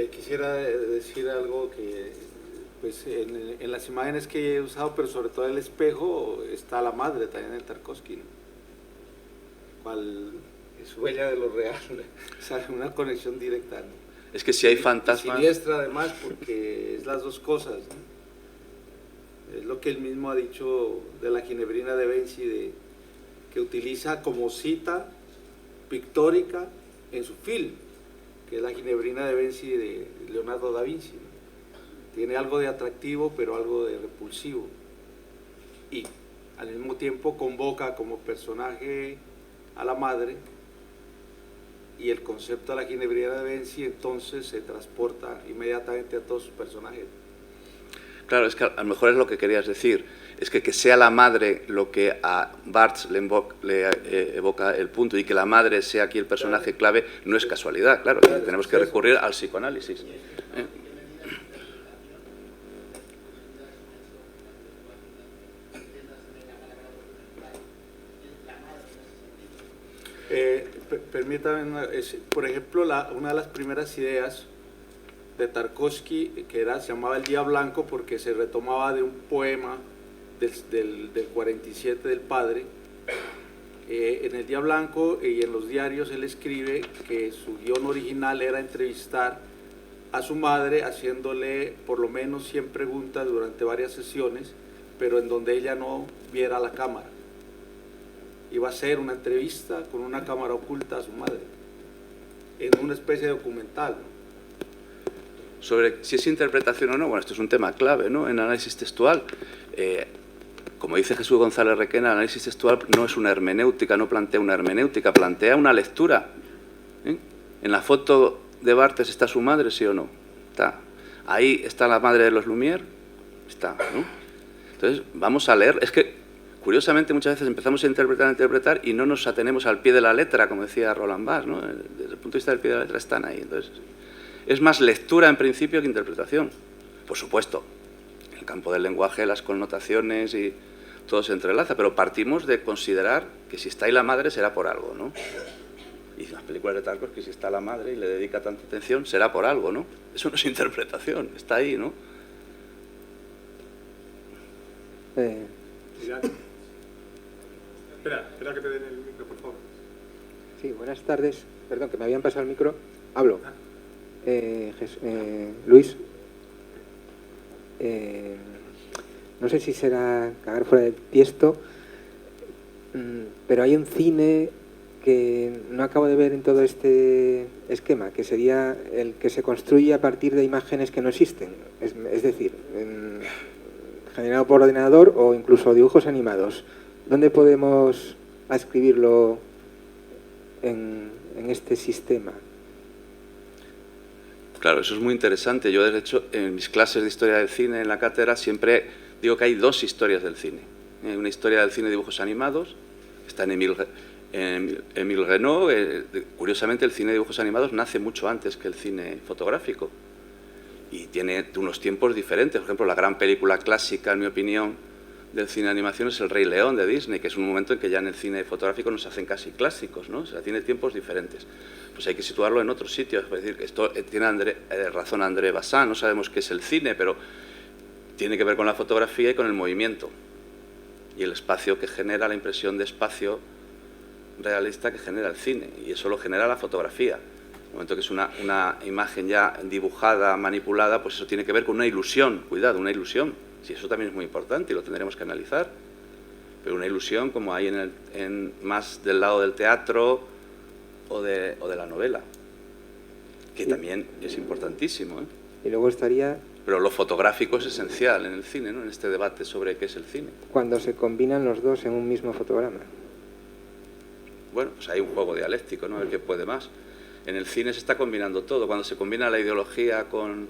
Quisiera decir algo que, pues, en las imágenes que he usado, pero sobre todo el espejo, está la madre también de Tarkovsky, ¿no? Cual es huella de lo real, o sea, una conexión directa, ¿no? Es que si hay fantasmas... Siniestra además, porque es las dos cosas, ¿no? Es lo que él mismo ha dicho de la Ginebrina de Vinci, que utiliza como cita pictórica en su film, que es la Ginebrina de Vinci de Leonardo da Vinci, ¿no? Tiene algo de atractivo, pero algo de repulsivo. Y al mismo tiempo convoca como personaje a la madre, y el concepto de la Ginebrina de Vinci entonces se transporta inmediatamente a todos sus personajes. Claro, es que a lo mejor es lo que querías decir, es que sea la madre lo que a Barthes le evoca el punto y que la madre sea aquí el personaje clave, no es casualidad, claro, tenemos que recurrir al psicoanálisis. Permítame, por ejemplo, una de las primeras ideas de Tarkovsky, se llamaba El Día Blanco, porque se retomaba de un poema del 47 del padre. En El Día Blanco y en los diarios él escribe que su guión original era entrevistar a su madre haciéndole por lo menos 100 preguntas durante varias sesiones, pero en donde ella no viera la cámara. Iba a hacer una entrevista con una cámara oculta a su madre, en una especie de documental, ¿no? Sobre si es interpretación o no, bueno, esto es un tema clave, ¿no?, en análisis textual. Como dice Jesús González Requena, el análisis textual no es una hermenéutica, no plantea una hermenéutica, plantea una lectura. En la foto de Barthes está su madre, ¿sí o no? Está. Ahí está la madre de los Lumière, está, ¿no? Entonces, vamos a leer. Es que, curiosamente, muchas veces empezamos a interpretar y no nos atenemos al pie de la letra, como decía Roland Barthes, ¿no? Desde el punto de vista del pie de la letra están ahí. Entonces, es más lectura en principio que interpretación. Por supuesto, en el campo del lenguaje, las connotaciones y todo se entrelaza, pero partimos de considerar que si está ahí la madre será por algo, ¿no? Y en las películas de Tarkovsky, si está la madre y le dedica tanta atención, será por algo, ¿no? Eso no es interpretación, está ahí, ¿no? Espera que te den el micro, por favor. Sí, buenas tardes. Perdón, que me habían pasado el micro. Hablo. Luis, no sé si será cagar fuera del tiesto, pero hay un cine que no acabo de ver en todo este esquema, que sería el que se construye a partir de imágenes que no existen, es decir, generado por ordenador o incluso dibujos animados. ¿Dónde podemos adscribirlo en este sistema? Claro, eso es muy interesante. Yo, de hecho, en mis clases de historia del cine, en la cátedra, siempre digo que hay dos historias del cine. Una historia del cine de dibujos animados, está en Émile Renaud. Curiosamente, el cine de dibujos animados nace mucho antes que el cine fotográfico y tiene unos tiempos diferentes. Por ejemplo, la gran película clásica, en mi opinión, del cine de animación es El Rey León de Disney, que es un momento en que ya en el cine fotográfico nos hacen casi clásicos, ¿no? O sea, tiene tiempos diferentes. Pues hay que situarlo en otros sitios. Es decir, esto tiene razón André Bazin, no sabemos qué es el cine, pero tiene que ver con la fotografía y con el movimiento y el espacio que genera, la impresión de espacio realista que genera el cine, y eso lo genera la fotografía. En el momento que es una imagen ya dibujada, manipulada, pues eso tiene que ver con una ilusión. Cuidado, una ilusión. Sí, eso también es muy importante y lo tendremos que analizar. Pero una ilusión como hay más del lado del teatro o de la novela, que también es importantísimo, ¿eh? Y luego estaría Pero lo fotográfico es esencial en el cine, ¿no? En este debate sobre qué es el cine. Cuando se combinan los dos en un mismo fotograma. Bueno, pues hay un juego dialéctico, ¿no? El que puede más. En el cine se está combinando todo. Cuando se combina la ideología con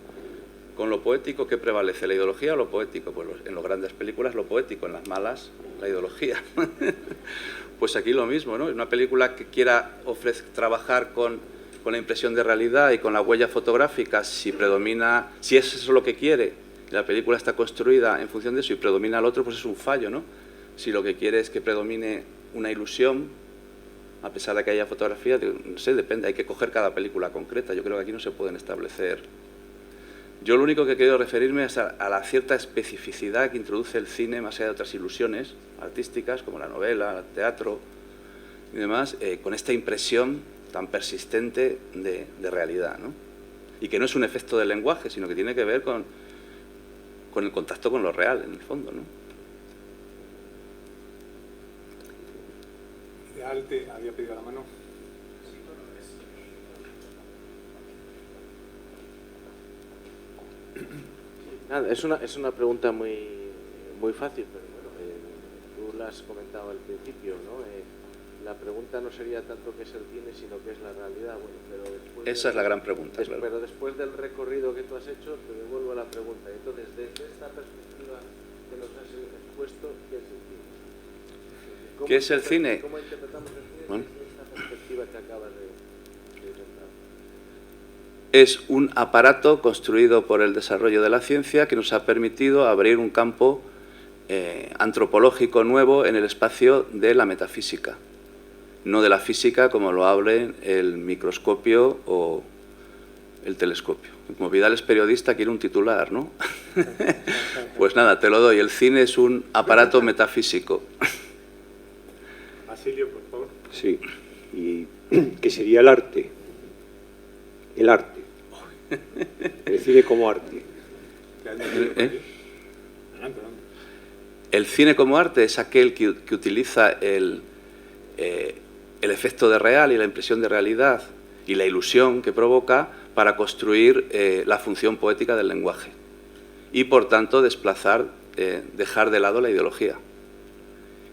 lo poético, ¿qué prevalece? ¿La ideología o lo poético? Pues en las grandes películas lo poético, en las malas la ideología. Pues aquí lo mismo, ¿no? Una película que quiera trabajar con la impresión de realidad y con la huella fotográfica, si es eso lo que quiere, y la película está construida en función de eso y predomina el otro, pues es un fallo, ¿no? Si lo que quiere es que predomine una ilusión, a pesar de que haya fotografía, no sé, depende, hay que coger cada película concreta. Yo creo que aquí no se pueden establecer. Yo lo único que he querido referirme es a la cierta especificidad que introduce el cine, más allá de otras ilusiones artísticas, como la novela, el teatro y demás, con esta impresión tan persistente de realidad, ¿no? Y que no es un efecto del lenguaje, sino que tiene que ver con el contacto con lo real, en el fondo, ¿no? Alte había pedido la mano. Nada, es una pregunta muy fácil, pero bueno, tú la has comentado al principio, ¿no? La pregunta no sería tanto qué es el cine, sino qué es la realidad. Bueno, pero después esa es la gran pregunta, claro. Pero después del recorrido que tú has hecho, te devuelvo la pregunta. Entonces, desde esta perspectiva que nos has expuesto, ¿qué es el cine? ¿Qué es el cine? ¿Cómo interpretamos el cine Bueno. desde esta perspectiva que acabas de inventar? Es un aparato construido por el desarrollo de la ciencia que nos ha permitido abrir un campo antropológico nuevo en el espacio de la metafísica. No de la física como lo hablen el microscopio o el telescopio. Como Vidal es periodista, quiere un titular, ¿no? Pues nada, te lo doy. El cine es un aparato metafísico. Basilio, por favor. Sí, y que sería el arte. El arte. El cine como arte. Adelante. El cine como arte es aquel que utiliza el efecto de real y la impresión de realidad y la ilusión que provoca para construir la función poética del lenguaje y, por tanto, dejar de lado la ideología,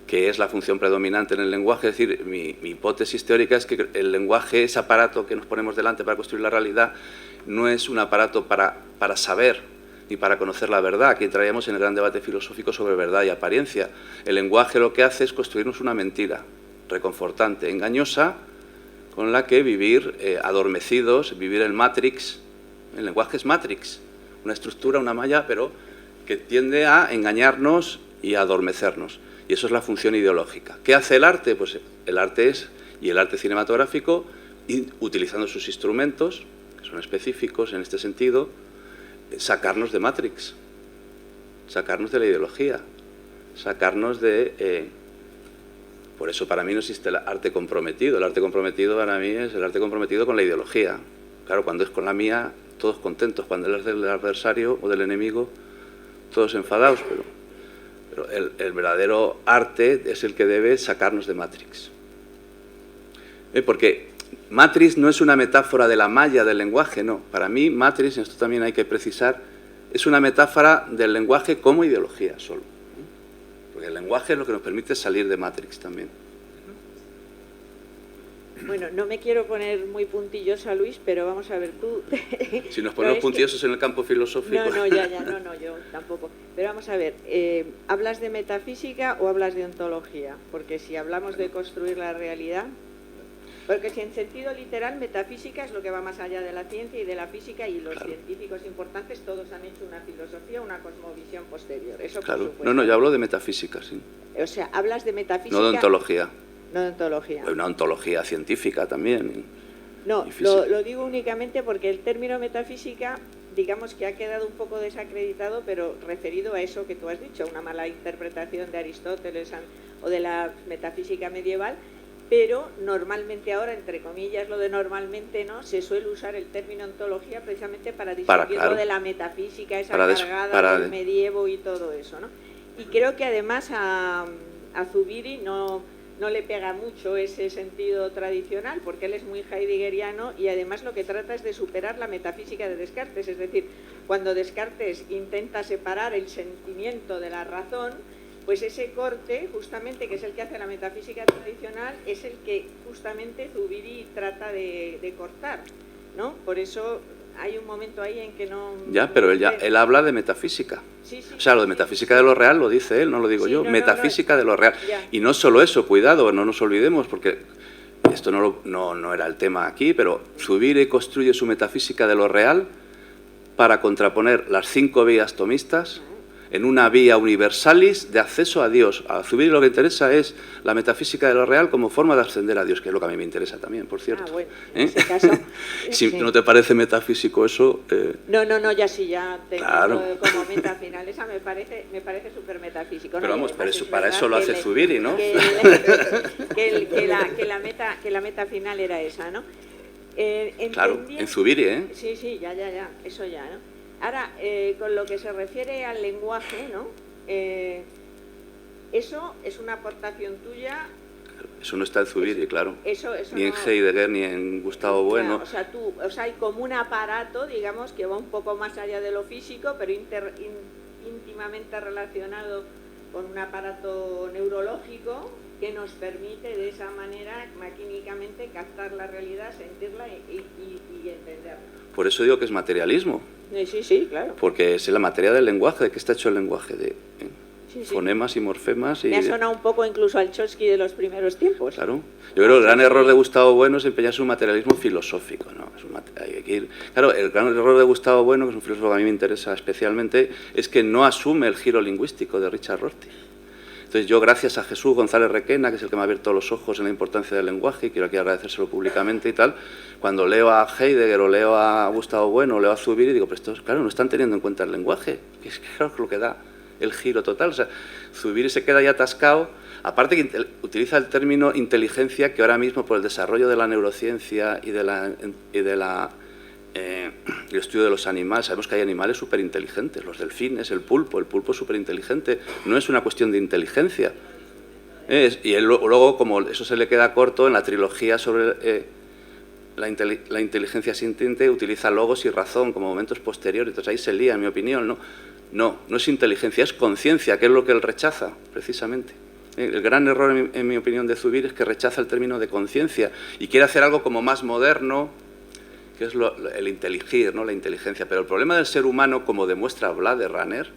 que es la función predominante en el lenguaje. Es decir, mi hipótesis teórica es que el lenguaje, ese aparato que nos ponemos delante para construir la realidad, no es un aparato para saber ni para conocer la verdad. Aquí entraríamos en el gran debate filosófico sobre verdad y apariencia. El lenguaje lo que hace es construirnos una mentira reconfortante, engañosa, con la que vivir adormecidos, vivir el Matrix. El lenguaje es Matrix, una estructura, una malla, pero que tiende a engañarnos y a adormecernos. Y eso es la función ideológica. ¿Qué hace el arte? Pues el arte y el arte cinematográfico, utilizando sus instrumentos, que son específicos en este sentido, sacarnos de Matrix, sacarnos de la ideología, sacarnos de... Por eso para mí no existe el arte comprometido. El arte comprometido para mí es el arte comprometido con la ideología. Claro, cuando es con la mía, todos contentos. Cuando es del adversario o del enemigo, todos enfadados. Pero el verdadero arte es el que debe sacarnos de Matrix. Porque Matrix no es una metáfora de la malla del lenguaje, no. Para mí, Matrix, esto también hay que precisar, es una metáfora del lenguaje como ideología solo. Porque el lenguaje es lo que nos permite salir de Matrix también. Bueno, no me quiero poner muy puntillosa, Luis, pero vamos a ver, tú... Si nos ponemos puntillosos en el campo filosófico... No, yo tampoco. Pero vamos a ver, ¿hablas de metafísica o hablas de ontología? Porque si hablamos de construir la realidad... Porque si en sentido literal, metafísica es lo que va más allá de la ciencia y de la física, y los científicos importantes todos han hecho una filosofía, una cosmovisión posterior. Eso por supuesto. No, yo hablo de metafísica, sí. O sea, hablas de metafísica... No de ontología. No de ontología. Una ontología científica también. No, lo digo únicamente porque el término metafísica, digamos que ha quedado un poco desacreditado, pero referido a eso que tú has dicho, una mala interpretación de Aristóteles o de la metafísica medieval. Pero normalmente ahora, entre comillas, lo de normalmente, ¿no? Se suele usar el término ontología precisamente para distinguirlo de la metafísica, esa cargada del medievo y todo eso, ¿no? Y creo que además a Zubiri no no le pega mucho ese sentido tradicional, porque él es muy heideggeriano y además lo que trata es de superar la metafísica de Descartes, es decir, cuando Descartes intenta separar el sentimiento de la razón, pues ese corte, justamente, que es el que hace la metafísica tradicional, es el que justamente Zubiri trata de cortar, ¿no? Por eso hay un momento ahí en que no... Ya, pero él habla de metafísica. Sí, sí, o sea, lo de metafísica de lo real lo dice él, no lo digo sí, yo. no, metafísica de lo real. Ya. Y no solo eso, cuidado, no nos olvidemos, porque esto no era el tema aquí, pero Zubiri construye su metafísica de lo real para contraponer las 5 vías tomistas en una vía universalis de acceso a Dios. A Zubiri lo que interesa es la metafísica de lo real como forma de ascender a Dios, que es lo que a mí me interesa también, por cierto. Bueno, en ese caso... Si sí. no te parece metafísico eso... No, ya sí, ya tengo claro. como meta final. Esa me parece súper metafísico. Pero vamos, además para eso lo hace Zubiri, ¿no? Que la meta final era esa, ¿no? Claro, en Zubiri, ¿eh? Sí, ya, eso ya, ¿no? Ahora, con lo que se refiere al lenguaje, ¿no? Eso es una aportación tuya. Eso no está en Zubiri, claro. Eso ni en Heidegger, ni en Gustavo Bueno. O sea, hay como un aparato, digamos, que va un poco más allá de lo físico, pero íntimamente relacionado con un aparato neurológico que nos permite de esa manera, maquínicamente, captar la realidad, sentirla y entenderla. Por eso digo que es materialismo. Sí, claro. Porque es la materia del lenguaje. ¿De qué está hecho el lenguaje? De fonemas y morfemas. Me ha sonado un poco incluso al Chomsky de los primeros tiempos. Claro. Yo creo que el gran error de Gustavo Bueno es empeñarse en un materialismo filosófico, ¿no? Hay que ir. Claro, el gran error de Gustavo Bueno, que es un filósofo que a mí me interesa especialmente, es que no asume el giro lingüístico de Richard Rorty. Entonces yo, gracias a Jesús González Requena, que es el que me ha abierto los ojos en la importancia del lenguaje, y quiero aquí agradecérselo públicamente y tal, cuando leo a Heidegger o leo a Gustavo Bueno o leo a Zubiri, digo, pero estos, claro, no están teniendo en cuenta el lenguaje, que es claro, lo que da el giro total. O sea, Zubiri se queda ya atascado, aparte que utiliza el término inteligencia, que ahora mismo por el desarrollo de la neurociencia y el estudio de los animales, sabemos que hay animales súper inteligentes, los delfines, el pulpo es súper inteligente, no es una cuestión de inteligencia. Y él, luego, como eso se le queda corto, en la trilogía sobre la inteligencia sintiente, utiliza logos y razón como momentos posteriores, entonces ahí se lía, en mi opinión, no es inteligencia, es conciencia, que es lo que él rechaza, precisamente. El gran error, en mi opinión, de Zubiri es que rechaza el término de conciencia y quiere hacer algo como más moderno, que es el inteligir, ¿no? La inteligencia. Pero el problema del ser humano, como demuestra Blade Runner,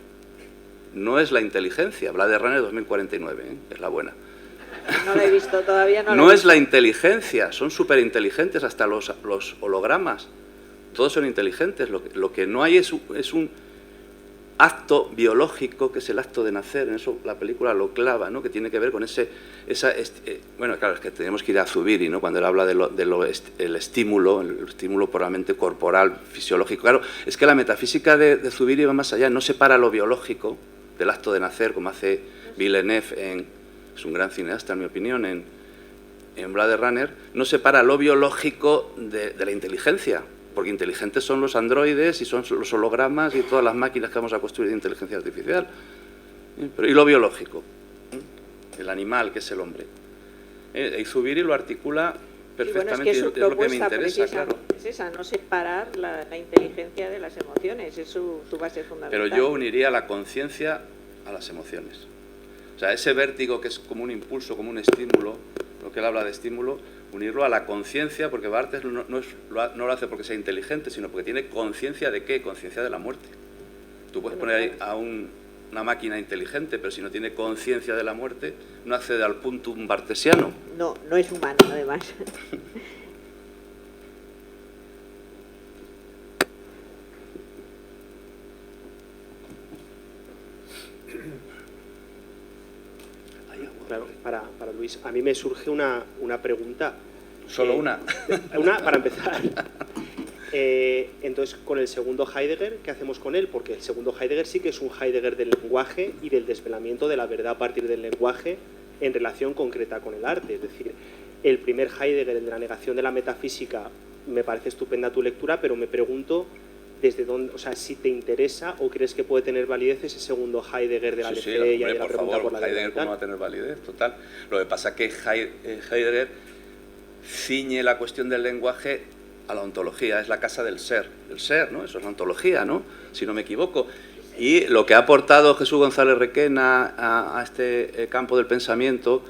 no es la inteligencia. Blade Runner 2049, es la buena. No la he visto todavía. No es la inteligencia, son súper inteligentes, hasta los hologramas. Todos son inteligentes. Lo que no hay es un acto biológico, que es el acto de nacer. En eso la película lo clava, ¿no? Que tiene que ver con bueno, claro, es que tenemos que ir a Zubiri, ¿no? Cuando él habla el estímulo puramente corporal, fisiológico. Claro, es que la metafísica de Zubiri va más allá, no separa lo biológico del acto de nacer, como hace Villeneuve, es un gran cineasta, en mi opinión, en Blade Runner, no separa lo biológico de la inteligencia. Porque inteligentes son los androides y son los hologramas y todas las máquinas que vamos a construir de inteligencia artificial. Pero, ¿y lo biológico? El animal, que es el hombre. Y Zubiri lo articula perfectamente, es lo que me interesa, claro. Es esa, no separar la inteligencia de las emociones, es su base fundamental. Pero yo uniría la conciencia a las emociones. O sea, ese vértigo que es como un impulso, como un estímulo, lo que él habla de estímulo, unirlo a la conciencia, porque Barthes no lo hace porque sea inteligente, sino porque tiene conciencia de ¿qué? Conciencia de la muerte. Tú puedes poner ahí a una máquina inteligente, pero si no tiene conciencia de la muerte, no accede al puntum bartesiano. No es humano, además. Claro, para Luis, a mí me surge una pregunta. ¿Solo una? Una, para empezar. Entonces, con el segundo Heidegger, ¿qué hacemos con él? Porque el segundo Heidegger sí que es un Heidegger del lenguaje y del desvelamiento de la verdad a partir del lenguaje en relación concreta con el arte. Es decir, el primer Heidegger, el de la negación de la metafísica, me parece estupenda tu lectura, pero me pregunto desde dónde, o sea, si te interesa o crees que puede tener validez ese segundo Heidegger de la Sí, LCE y hombre, de la por pregunta favor, por la Heidegger verdad. cómo va a tener validez, total. Lo que pasa es que Heidegger ciñe la cuestión del lenguaje a la ontología, es la casa del ser, ¿no? Eso es la ontología, ¿no? Si no me equivoco. Y lo que ha aportado Jesús González Requena a este campo del pensamiento,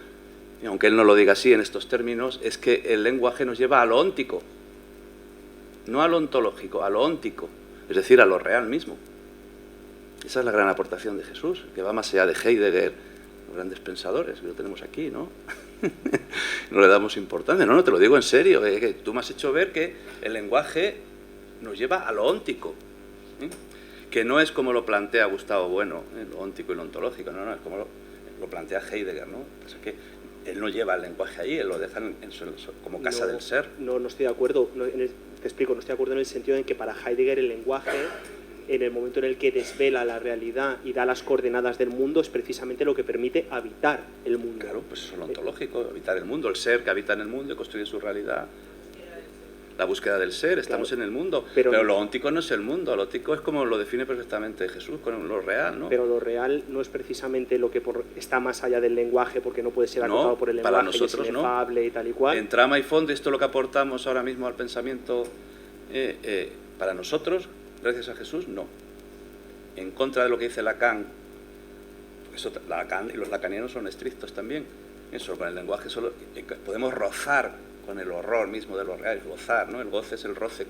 y aunque él no lo diga así en estos términos, es que el lenguaje nos lleva a lo óntico, no a lo ontológico, a lo óntico, es decir, a lo real mismo. Esa es la gran aportación de Jesús, que va más allá de Heidegger, los grandes pensadores, que lo tenemos aquí, ¿no? No le damos importancia, no, te lo digo en serio, que tú me has hecho ver que el lenguaje nos lleva a lo óntico, ¿eh? Que no es como lo plantea Gustavo Bueno, lo óntico y lo ontológico, no, es como lo plantea Heidegger, ¿no? O sea, que él no lleva el lenguaje allí, él lo deja como casa del ser. No estoy de acuerdo, te explico, no estoy de acuerdo en el sentido de que para Heidegger el lenguaje, en el momento en el que desvela la realidad y da las coordenadas del mundo, es precisamente lo que permite habitar el mundo. Claro, pues eso es lo ontológico, habitar el mundo, el ser que habita en el mundo y construye su realidad. La búsqueda del ser, estamos en el mundo, pero lo óntico no es el mundo, lo óntico es como lo define perfectamente Jesús con lo real, ¿no? Pero lo real no es precisamente lo que está más allá del lenguaje, porque no puede ser acotado por el lenguaje, para nosotros, y es inefable y tal y cual. En trama y fondo, esto es lo que aportamos ahora mismo al pensamiento, para nosotros, gracias a Jesús, no. En contra de lo que dice Lacan, eso, Lacan y los lacanianos son estrictos también, eso, con el lenguaje solo podemos rozar con el horror mismo de lo real, gozar, ¿no? El goce es el roce.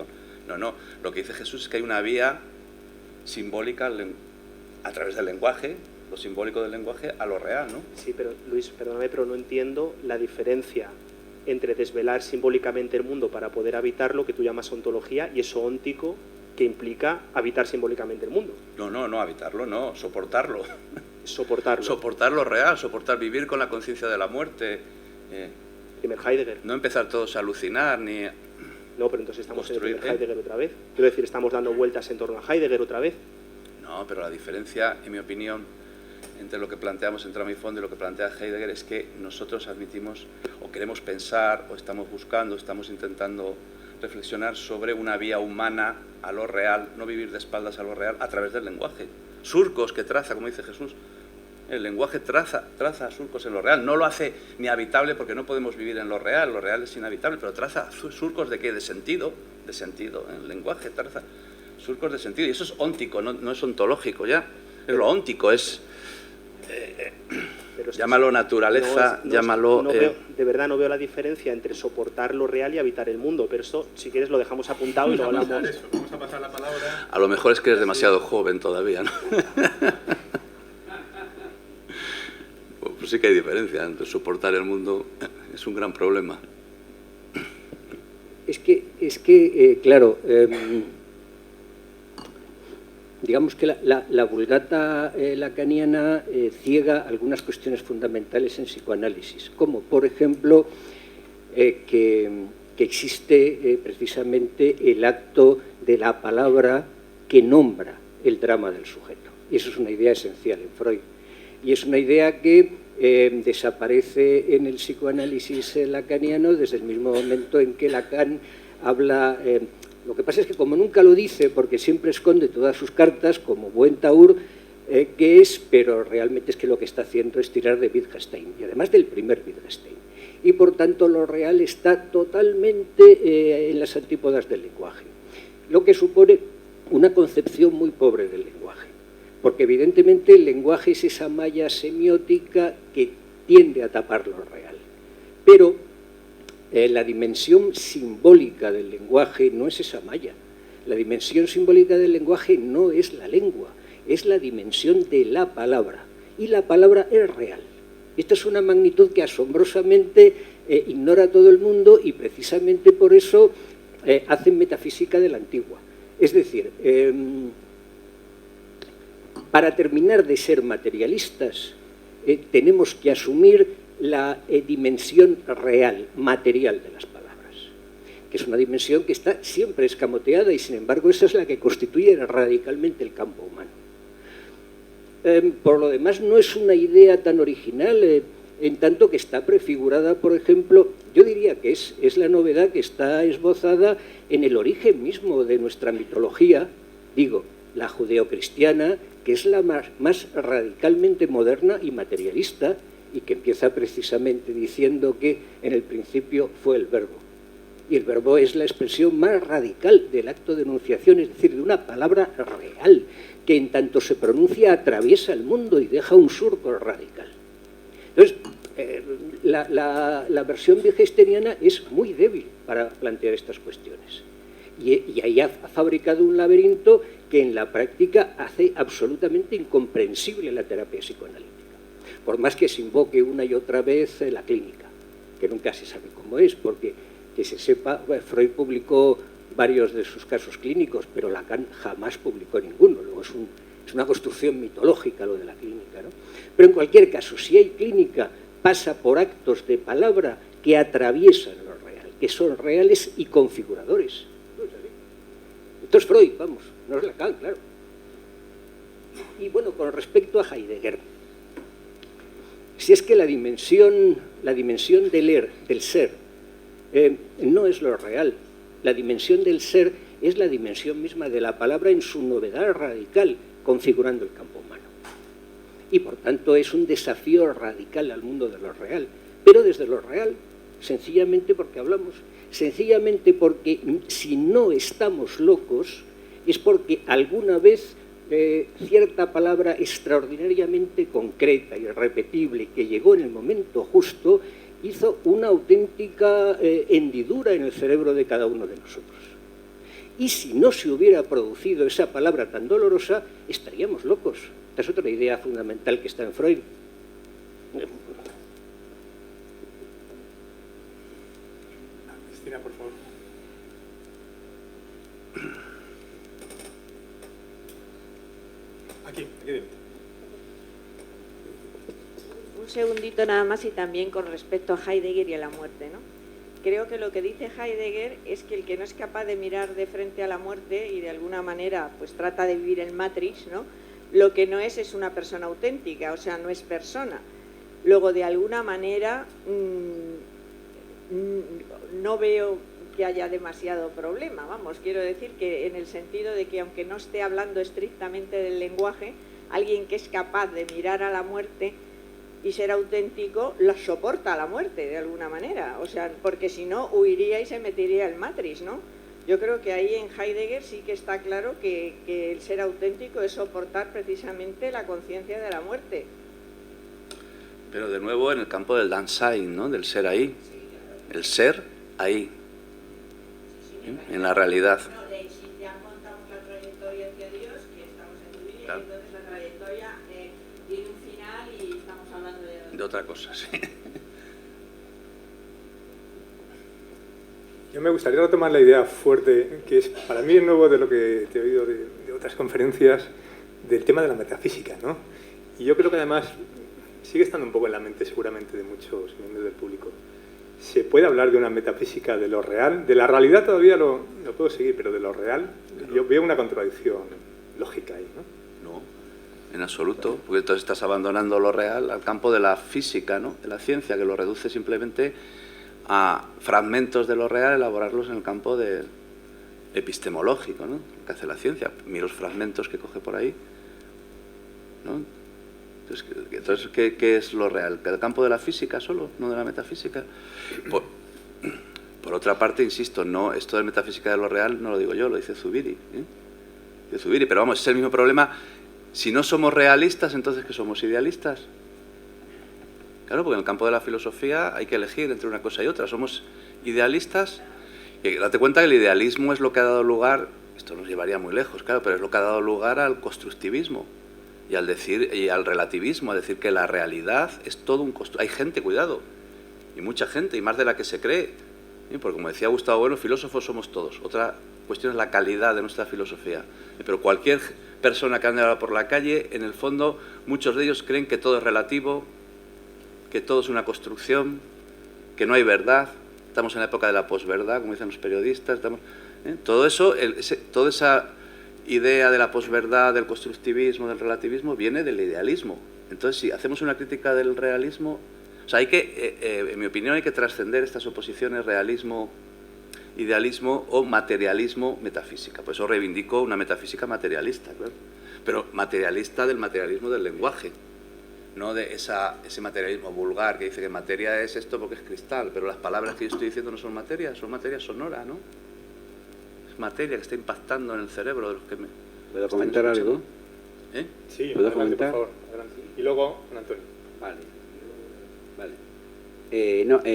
No, lo que dice Jesús es que hay una vía simbólica a través del lenguaje, lo simbólico del lenguaje, a lo real, ¿no? Sí, pero Luis, perdóname, pero no entiendo la diferencia entre desvelar simbólicamente el mundo para poder habitarlo, que tú llamas ontología, y eso óntico, que implica habitar simbólicamente el mundo. No, habitarlo, no, soportarlo. Soportarlo. Soportar lo real, vivir con la conciencia de la muerte. Primer Heidegger. No empezar todos a alucinar ni... No, pero entonces estamos en el primer Heidegger otra vez. Quiero decir, estamos dando vueltas en torno a Heidegger otra vez. No, pero la diferencia, en mi opinión, entre lo que planteamos en Trama y Fondo y lo que plantea Heidegger es que nosotros admitimos o queremos pensar o estamos buscando, estamos intentando reflexionar sobre una vía humana a lo real, no vivir de espaldas a lo real a través del lenguaje. Surcos que traza, como dice Jesús. El lenguaje traza surcos en lo real, no lo hace ni habitable porque no podemos vivir en lo real es inhabitable, pero traza surcos de qué, de sentido, el lenguaje traza surcos de sentido, y eso es óntico, no es ontológico ya, es lo óntico, es... llámalo naturaleza, llámalo... de verdad no veo la diferencia entre soportar lo real y habitar el mundo, pero eso, si quieres, lo dejamos apuntado y lo hablamos. Vamos a pasar la palabra. A lo mejor es que eres demasiado joven todavía, ¿no? Pues sí que hay diferencia entre soportar el mundo, es un gran problema. Es que claro, digamos que la vulgata lacaniana ciega algunas cuestiones fundamentales en psicoanálisis, como por ejemplo que existe precisamente el acto de la palabra que nombra el drama del sujeto. Y eso es una idea esencial en Freud. Y es una idea que desaparece en el psicoanálisis lacaniano desde el mismo momento en que Lacan habla... lo que pasa es que como nunca lo dice, porque siempre esconde todas sus cartas, como buen taur que es, pero realmente es que lo que está haciendo es tirar de Wittgenstein, y además del primer Wittgenstein. Y por tanto lo real está totalmente en las antípodas del lenguaje, lo que supone una concepción muy pobre del lenguaje. Porque evidentemente el lenguaje es esa malla semiótica que tiende a tapar lo real. Pero la dimensión simbólica del lenguaje no es esa malla. La dimensión simbólica del lenguaje no es la lengua, es la dimensión de la palabra. Y la palabra es real. Esta es una magnitud que asombrosamente ignora todo el mundo y precisamente por eso hacen metafísica de la antigua. Es decir... para terminar de ser materialistas, tenemos que asumir la dimensión real, material de las palabras, que es una dimensión que está siempre escamoteada y, sin embargo, esa es la que constituye radicalmente el campo humano. Por lo demás, no es una idea tan original, en tanto que está prefigurada, por ejemplo, yo diría que es la novedad que está esbozada en el origen mismo de nuestra mitología, Digo, la judeocristiana, que es la más radicalmente moderna y materialista, y que empieza precisamente diciendo que en el principio fue el verbo. Y el verbo es la expresión más radical del acto de enunciación, es decir, de una palabra real, que en tanto se pronuncia atraviesa el mundo y deja un surco radical. Entonces, la versión wittgensteiniana es muy débil para plantear estas cuestiones. Y ahí ha fabricado un laberinto que en la práctica hace absolutamente incomprensible la terapia psicoanalítica. Por más que se invoque una y otra vez la clínica, que nunca se sabe cómo es, porque que se sepa, Freud publicó varios de sus casos clínicos, pero Lacan jamás publicó ninguno. Luego es una construcción mitológica lo de la clínica, ¿no? Pero en cualquier caso, si hay clínica, pasa por actos de palabra que atraviesan lo real, que son reales y configuradores. Esto es Freud, vamos, no es Lacan, claro. Y bueno, con respecto a Heidegger, si es que la dimensión del ser, no es lo real. La dimensión del ser es la dimensión misma de la palabra en su novedad radical, configurando el campo humano. Y por tanto es un desafío radical al mundo de lo real. Pero desde lo real, sencillamente porque hablamos, sencillamente porque si no estamos locos, es porque alguna vez cierta palabra extraordinariamente concreta y repetible que llegó en el momento justo hizo una auténtica hendidura en el cerebro de cada uno de nosotros. Y si no se hubiera producido esa palabra tan dolorosa, estaríamos locos. Esta es otra idea fundamental que está en Freud. Cristina, por favor. Aquí dentro. Un segundito nada más y también con respecto a Heidegger y a la muerte, ¿no? Creo que lo que dice Heidegger es que el que no es capaz de mirar de frente a la muerte y de alguna manera pues trata de vivir en Matrix, ¿no? Lo que no es una persona auténtica, o sea, no es persona. Luego, de alguna manera, no veo que haya demasiado problema. Vamos, quiero decir que en el sentido de que aunque no esté hablando estrictamente del lenguaje, alguien que es capaz de mirar a la muerte y ser auténtico, la soporta a la muerte de alguna manera, o sea, porque si no huiría y se metería en Matrix, ¿no? Yo creo que ahí en Heidegger sí que está claro que el ser auténtico es soportar precisamente la conciencia de la muerte. Pero de nuevo en el campo del Dasein, ¿no? Del ser ahí, el ser ahí, en la realidad. No, si ya contamos la trayectoria hacia Dios, que estamos en tu vida, claro. Entonces la trayectoria tiene un final y estamos hablando de otra cosa, sí. Yo me gustaría retomar la idea fuerte, que es para mí el nuevo de lo que te he oído de otras conferencias, del tema de la metafísica, ¿no? Y yo creo que además sigue estando un poco en la mente seguramente de muchos miembros del público. ¿Se puede hablar de una metafísica de lo real? De la realidad todavía lo puedo seguir, pero de lo real yo veo una contradicción lógica ahí, ¿no? No, en absoluto, porque entonces estás abandonando lo real al campo de la física, ¿no? De la ciencia, que lo reduce simplemente a fragmentos de lo real, elaborarlos en el campo epistemológico, ¿no? Que hace la ciencia, mira los fragmentos que coge por ahí, ¿no? Entonces ¿qué es lo real? ¿El campo de la física solo, no de la metafísica? Por otra parte, insisto, no, esto de metafísica de lo real no lo digo yo, lo dice Zubiri, de Zubiri, pero vamos, es el mismo problema. Si no somos realistas, entonces ¿qué somos? ¿Idealistas? Claro, porque en el campo de la filosofía hay que elegir entre una cosa y otra. Somos idealistas, y date cuenta que el idealismo es lo que ha dado lugar, esto nos llevaría muy lejos, claro, pero es lo que ha dado lugar al constructivismo y al relativismo, a decir que la realidad es todo un constructo. Hay gente, cuidado, y mucha gente, y más de la que se cree, porque como decía Gustavo Bueno, filósofos somos todos. Otra cuestión es la calidad de nuestra filosofía. Pero cualquier persona que ande por la calle, en el fondo, muchos de ellos creen que todo es relativo, que todo es una construcción, que no hay verdad. Estamos en la época de la posverdad, como dicen los periodistas. Todo eso, toda esa idea de la posverdad, del constructivismo, del relativismo, viene del idealismo. Entonces, si hacemos una crítica del realismo, o sea, hay que, en mi opinión, hay que trascender estas oposiciones realismo idealismo o materialismo metafísica. Por eso reivindico una metafísica materialista, claro. Pero materialista del materialismo del lenguaje, no de ese materialismo vulgar que dice que materia es esto porque es cristal, pero las palabras que yo estoy diciendo no son materia sonora, ¿no? Es materia que está impactando en el cerebro de los que me... ¿Puedo comentar algo? ¿Eh? Sí, ¿puedo adelante, comentar? por favor, adelante. Y luego, don Antonio. Vale.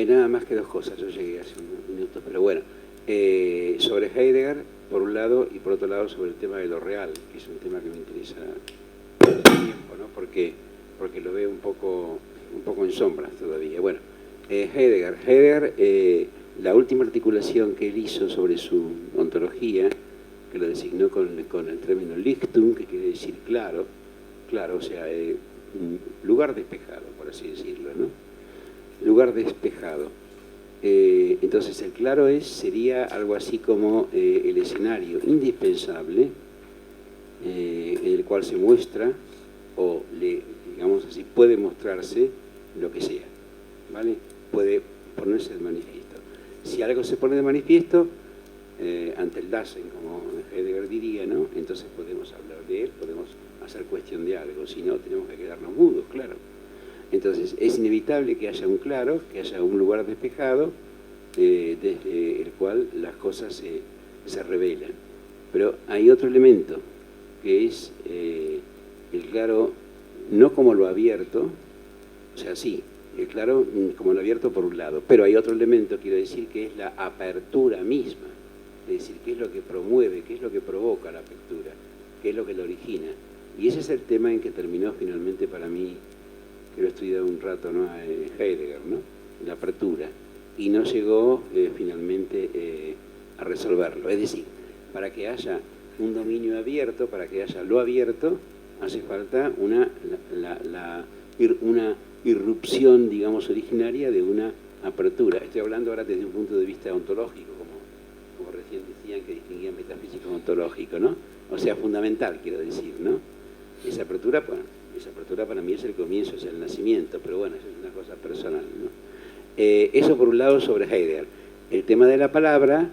Nada más que dos cosas, yo llegué hace unos minutos, pero bueno. Sobre Heidegger, por un lado, y por otro lado sobre el tema de lo real, que es un tema que me interesa mucho tiempo, ¿no? Porque lo veo un poco en sombras todavía. Bueno, Heidegger, la última articulación que él hizo sobre su ontología, que lo designó con el término Lichtung, que quiere decir claro, o sea, un lugar despejado, por así decirlo, ¿no? Lugar despejado. Entonces el claro sería algo así como el escenario indispensable en el cual se muestra o digamos así, puede mostrarse lo que sea, ¿vale? Puede ponerse de manifiesto. Si algo se pone de manifiesto ante el Dasein, como Heidegger diría, ¿no? Entonces podemos hablar de él, podemos hacer cuestión de algo, si no tenemos que quedarnos mudos, claro. Entonces es inevitable que haya un claro, que haya un lugar despejado desde el cual las cosas se revelan. Pero hay otro elemento, que es el claro no como lo abierto, o sea, sí, el claro como lo abierto por un lado, pero hay otro elemento, quiero decir, que es la apertura misma, es decir, qué es lo que promueve, qué es lo que provoca la apertura, qué es lo que la origina. Y ese es el tema en que terminó finalmente para mí, que lo he estudiado un rato, ¿no? Heidegger, ¿no? La apertura, y no llegó finalmente a resolverlo. Es decir, para que haya un dominio abierto, para que haya lo abierto, hace falta una irrupción, digamos, originaria de una apertura. Estoy hablando ahora desde un punto de vista ontológico, como recién decían que distinguían metafísico ontológico, ¿no? O sea, fundamental, quiero decir, ¿no? Esa apertura, bueno, esa apertura para mí es el comienzo, es el nacimiento, pero bueno, eso es una cosa personal, ¿no? Eso por un lado sobre Heidegger. El tema de la palabra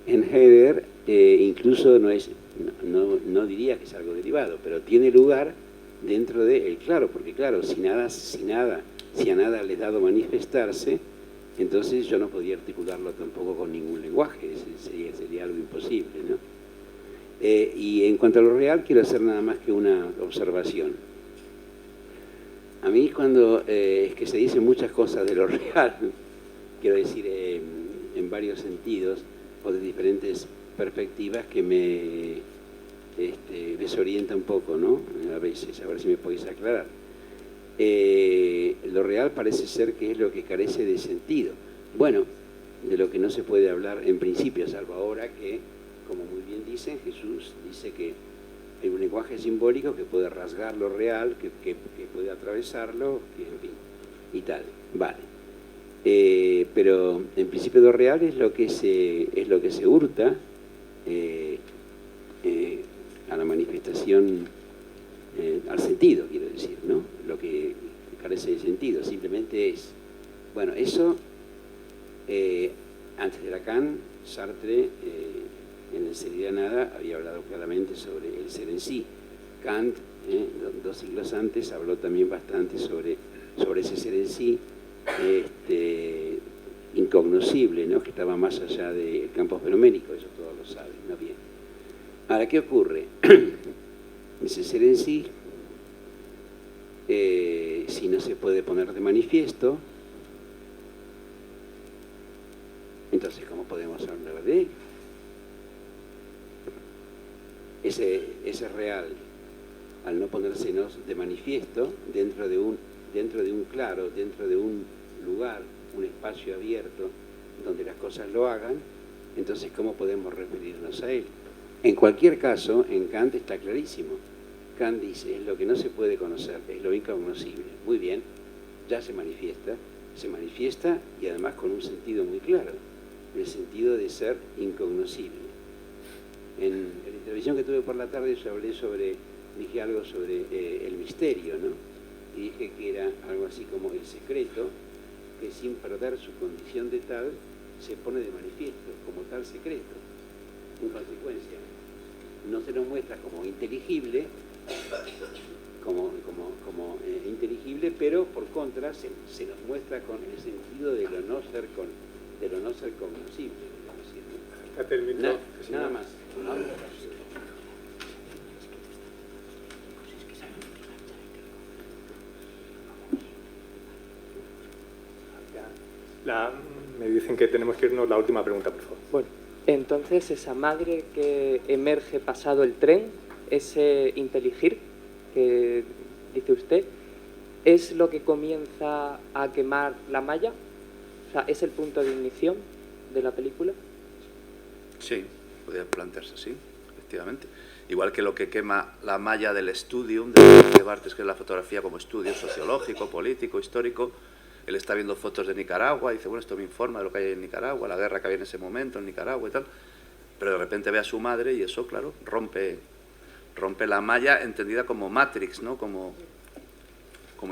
en Heidegger incluso no diría que es algo derivado, pero tiene lugar dentro de el claro, porque claro, si a nada le he dado manifestarse, entonces yo no podía articularlo tampoco con ningún lenguaje, sería algo imposible, ¿no? Y en cuanto a lo real, quiero hacer nada más que una observación. A mí cuando es que se dicen muchas cosas de lo real, quiero decir en varios sentidos o de diferentes perspectivas que me desorienta un poco, ¿no? A veces, a ver si me podéis aclarar. Lo real parece ser que es lo que carece de sentido. Bueno, de lo que no se puede hablar en principio, salvo ahora que, como muy bien dicen, Jesús dice que hay un lenguaje simbólico que puede rasgar lo real, que puede atravesarlo, que, en fin, y tal. Vale. Pero en principio lo real es lo que se hurta a la manifestación, al sentido, quiero decir, ¿no? Lo que carece de sentido, simplemente es. Bueno, eso, antes de Lacan, Sartre, en el Ser y la Nada, había hablado claramente sobre el ser en sí. Kant, 2 siglos antes, habló también bastante sobre ese ser en sí, incognoscible, ¿no? Que estaba más allá del campo fenoménico, eso todos lo saben, ¿no? Bien. Ahora, ¿qué ocurre? Ese ser en sí, si no se puede poner de manifiesto, entonces, ¿cómo podemos hablar de él? Ese real, al no ponérsenos de manifiesto, dentro de un claro, dentro de un lugar, un espacio abierto, donde las cosas lo hagan, entonces, ¿cómo podemos referirnos a él? En cualquier caso, en Kant está clarísimo. Kant dice, es lo que no se puede conocer, es lo incognoscible. Muy bien, ya se manifiesta y además con un sentido muy claro, el sentido de ser incognoscible. En la intervención que tuve por la tarde dije algo sobre el misterio, ¿no? Y dije que era algo así como el secreto, que sin perder su condición de tal, se pone de manifiesto como tal secreto. En consecuencia, no se nos muestra como inteligible, inteligible, pero por contra se nos muestra con el sentido de lo no ser cognoscible. Nada más. Me dicen que tenemos que irnos. La última pregunta, por favor. Bueno, entonces esa madre que emerge pasado el tren, ese inteligir que dice usted, ¿es lo que comienza a quemar la malla? O sea, ¿es el punto de ignición de la película? Sí, podría plantearse así, efectivamente. Igual que lo que quema la malla del estudium de Barthes, que es la fotografía como estudio sociológico, político, histórico. Él está viendo fotos de Nicaragua y dice, bueno, esto me informa de lo que hay en Nicaragua, la guerra que había en ese momento en Nicaragua y tal. Pero de repente ve a su madre y eso, claro, rompe la malla entendida como Matrix, ¿no? Como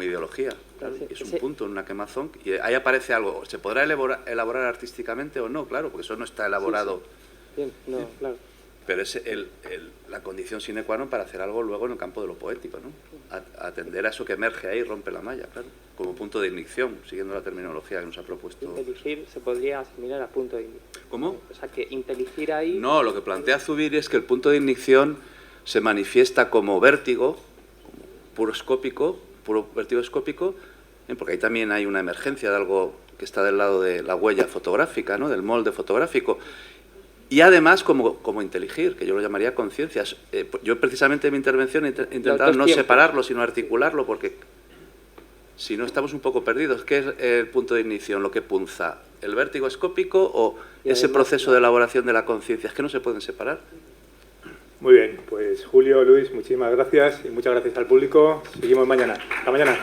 ideología. Claro, y es un punto en una quemazón. Y ahí aparece algo. ¿Se podrá elaborar artísticamente o no? Claro, porque eso no está elaborado. Sí. Bien, no, ¿sí? Claro. Pero es la condición sine qua non para hacer algo luego en el campo de lo poético, ¿no? Atender a eso que emerge ahí y rompe la malla, claro. Como punto de ignición, siguiendo la terminología que nos ha propuesto. Inteligir se podría asimilar a punto de ignición. ¿Cómo? O sea, que inteligir ahí... No, lo que plantea Zubiri es que el punto de ignición se manifiesta como vértigo, puro vértigo escópico, porque ahí también hay una emergencia de algo que está del lado de la huella fotográfica, ¿no? Del molde fotográfico. Y además como inteligir, que yo lo llamaría conciencia. Yo precisamente en mi intervención he intentado no separarlo, sino articularlo, porque si no estamos un poco perdidos. ¿Qué es el punto de ignición? ¿Lo que punza? ¿El vértigo escópico o ese proceso de elaboración de la conciencia? Es que no se pueden separar. Muy bien, pues Julio, Luis, muchísimas gracias y muchas gracias al público. Seguimos mañana. Hasta mañana.